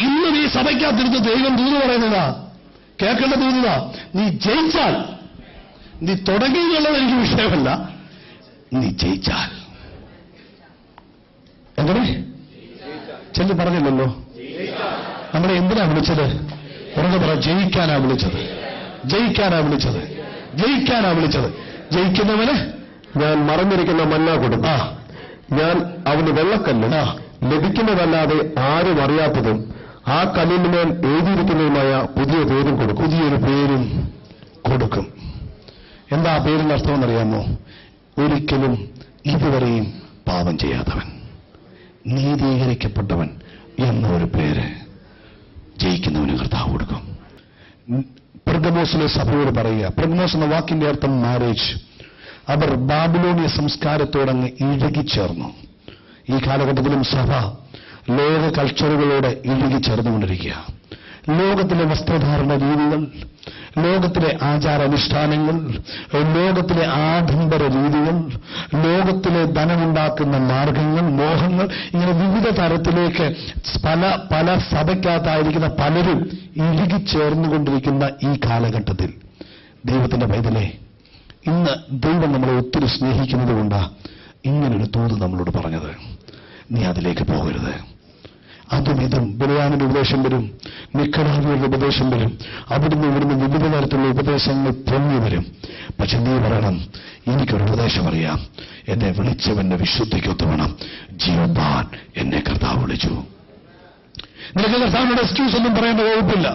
ഇന്ന് നീ സഭയ്ക്കകത്തിരുന്ന് ദൈവം ദൂത് പറയുന്നതാ, കേൾക്കേണ്ട ദൂതാ. നീ ജയിച്ചാൽ, നീ തുടങ്ങി എന്നുള്ളത് എനിക്ക് വിഷയമല്ല, നീ ജയിച്ചാൽ. എന്താണ് ചെല്ലു പറഞ്ഞില്ലല്ലോ? നമ്മളെ എന്തിനാ വിളിച്ചത്? ഉറക്കെ പറ. ജയിക്കാനാ വിളിച്ചത്. ജയിക്കുന്നവന് ഞാൻ മറഞ്ഞിരിക്കുന്ന മന്ന കൊടുക്കും. ഞാൻ അവന് വെള്ളക്കല്ല് ലഭിക്കുന്നതല്ലാതെ ആരും അറിയാത്തതും ആ കല്ലിന്മേൽ എഴുതിയിരിക്കുന്നതുമായ പുതിയൊരു പേരും കൊടുക്കും. എന്താ ആ പേരിന്റെ അർത്ഥമെന്നറിയാമോ? ഒരിക്കലും ഇതുവരെയും പാപം ചെയ്യാത്തവൻ, നീതീകരിക്കപ്പെട്ടവൻ എന്നൊരു പേര് ജയിക്കുന്നവന് കർത്താവ് കൊടുക്കും. പെർഗമോസിലെ സഭയോട് പറയുക. പെർഗമോസ് എന്ന വാക്കിന്റെ അർത്ഥം മാരേജ്. അവർ ബാബിലോണിയ സംസ്കാരത്തോടങ്ങ് ഇഴുകിച്ചേർന്നു. ഈ കാലഘട്ടത്തിലും സഭ ലോക കൾച്ചറുകളോട് ഇഴുകിച്ചേർന്നുകൊണ്ടിരിക്കുക. ലോകത്തിലെ വസ്ത്രധാരണ രീതികൾ, ലോകത്തിലെ ആചാരാനുഷ്ഠാനങ്ങൾ, ലോകത്തിലെ ആഡംബര രീതികൾ, ലോകത്തിലെ ധനമുണ്ടാക്കുന്ന മാർഗങ്ങൾ, മോഹങ്ങൾ, ഇങ്ങനെ വിവിധ തരത്തിലേക്ക് പല സഭയ്ക്കകത്തായിരിക്കുന്ന പലരും ഇഴുകിച്ചേർന്നുകൊണ്ടിരിക്കുന്ന ഈ കാലഘട്ടത്തിൽ ദൈവത്തിന്റെ പൈതലേ, ഇന്ന് ദൈവം നമ്മളെ ഒത്തിരി സ്നേഹിക്കുന്നത് കൊണ്ടാ ഇങ്ങനൊരു തോത് നമ്മളോട് പറഞ്ഞത്. നീ അതിലേക്ക് പോകരുത്. അതും ഇതും ബിലയാമിന്റെ ഉപദേശം വരും, നിക്കോളോവിയരുടെ ഉപദേശം വരും, അവിടുന്ന് ഇവിടുന്ന് വിവിധ തരത്തിലുള്ള ഉപദേശങ്ങൾ പൊങ്ങി വരും. പക്ഷെ നീ പറയണം, എനിക്കൊരു ഉപദേശം അറിയാം. എന്നെ വിളിച്ചവന്റെ വിശുദ്ധിക്കൊത്തുവേണം ജീവപ്പാൻ എന്നെ കർത്താവ് വിളിച്ചു. നിനക്ക് കർത്താവിനോട് എക്സ്ക്യൂസ് ഒന്നും പറയേണ്ട വകുപ്പില്ല.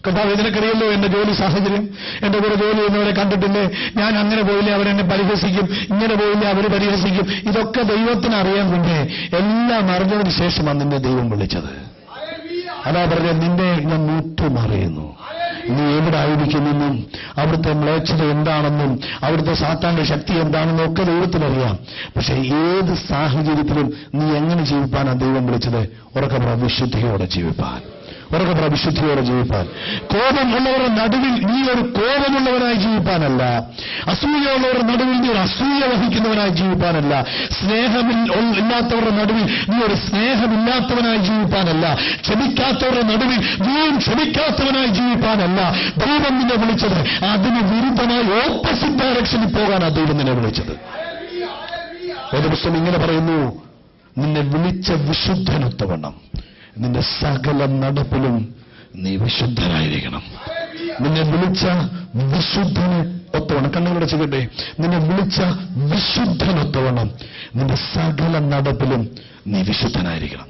കർത്താവ്, ഇതിനൊക്കെറിയല്ലോ എന്റെ ജോലി സാഹചര്യം, എന്റെ കൂടെ ജോലി ചെയ്യുന്നവരെ കണ്ടിട്ടില്ലേ, ഞാൻ അങ്ങനെ പോയില്ലേ അവരെന്നെ പരിഹസിക്കും, ഇങ്ങനെ പോയില്ലേ അവർ പരിഹസിക്കും. ഇതൊക്കെ ദൈവത്തിന് അറിയാൻ കൊണ്ടേ എല്ലാം അറിഞ്ഞതിന് ശേഷമാണ് നിന്നെ ദൈവം വിളിച്ചത്. അതാ പറഞ്ഞ, നിന്നെ ഞാൻ നൂറ്റുമറിയുന്നു. നീ എവിടെ ആയിരിക്കുന്നെന്നും അവിടുത്തെ മ്ലേച്ഛത എന്താണെന്നും അവിടുത്തെ സാത്താന്റെ ശക്തി എന്താണെന്നും ഒക്കെ ദൈവത്തിനറിയാം. പക്ഷെ ഏത് സാഹചര്യത്തിലും നീ എങ്ങനെ ജീവിപ്പാനാണ് ദൈവം വിളിച്ചത്? ഉറക്കെ പറ, വിശുദ്ധിയോടെ ജീവിപ്പാൻ. ഉറക്കെ പറ, വിശുദ്ധിയോടെ ജീവിപ്പാൻ. കോപമുള്ളവരുടെ നടുവിൽ നീ ഒരു കോപമുള്ളവനായി ജീവിപ്പാനല്ല, അസൂയുള്ളവരുടെ നടുവിൽ നീ ഒരു അസൂയ വഹിക്കുന്നവനായി ജീവിപ്പാനല്ല, ഇല്ലാത്തവരുടെ നടുവിൽ നീ ഒരു സ്നേഹമില്ലാത്തവനായി ജീവിപ്പാനല്ല, ക്ഷമിക്കാത്തവരുടെ നടുവിൽ നീയും ക്ഷമിക്കാത്തവനായി ജീവിപ്പാനല്ല. ദൈവം നിന്നെ വിളിച്ചത് അതിന് വിരുദ്ധമായി ഓപ്പോസിറ്റ് ഡയറക്ഷനിൽ പോകാനാണ് ദൈവം നിന്നെ വിളിച്ചത്. വേദപുസ്തകം ഇങ്ങനെ പറയുന്നു, നിന്നെ വിളിച്ച വിശുദ്ധനൊത്തവണ്ണം നിന്റെ സകല നടപ്പിലും നീ വിശുദ്ധനായിരിക്കണം. നിന്നെ വിളിച്ച വിശുദ്ധന് ഒത്തവണ്ണം, കണ്ണുകളുടെ ചെയ്യട്ടെ, നിന്നെ വിളിച്ച വിശുദ്ധനൊത്തവണ്ണം നിന്റെ സകല നടപ്പിലും നീ വിശുദ്ധനായിരിക്കണം.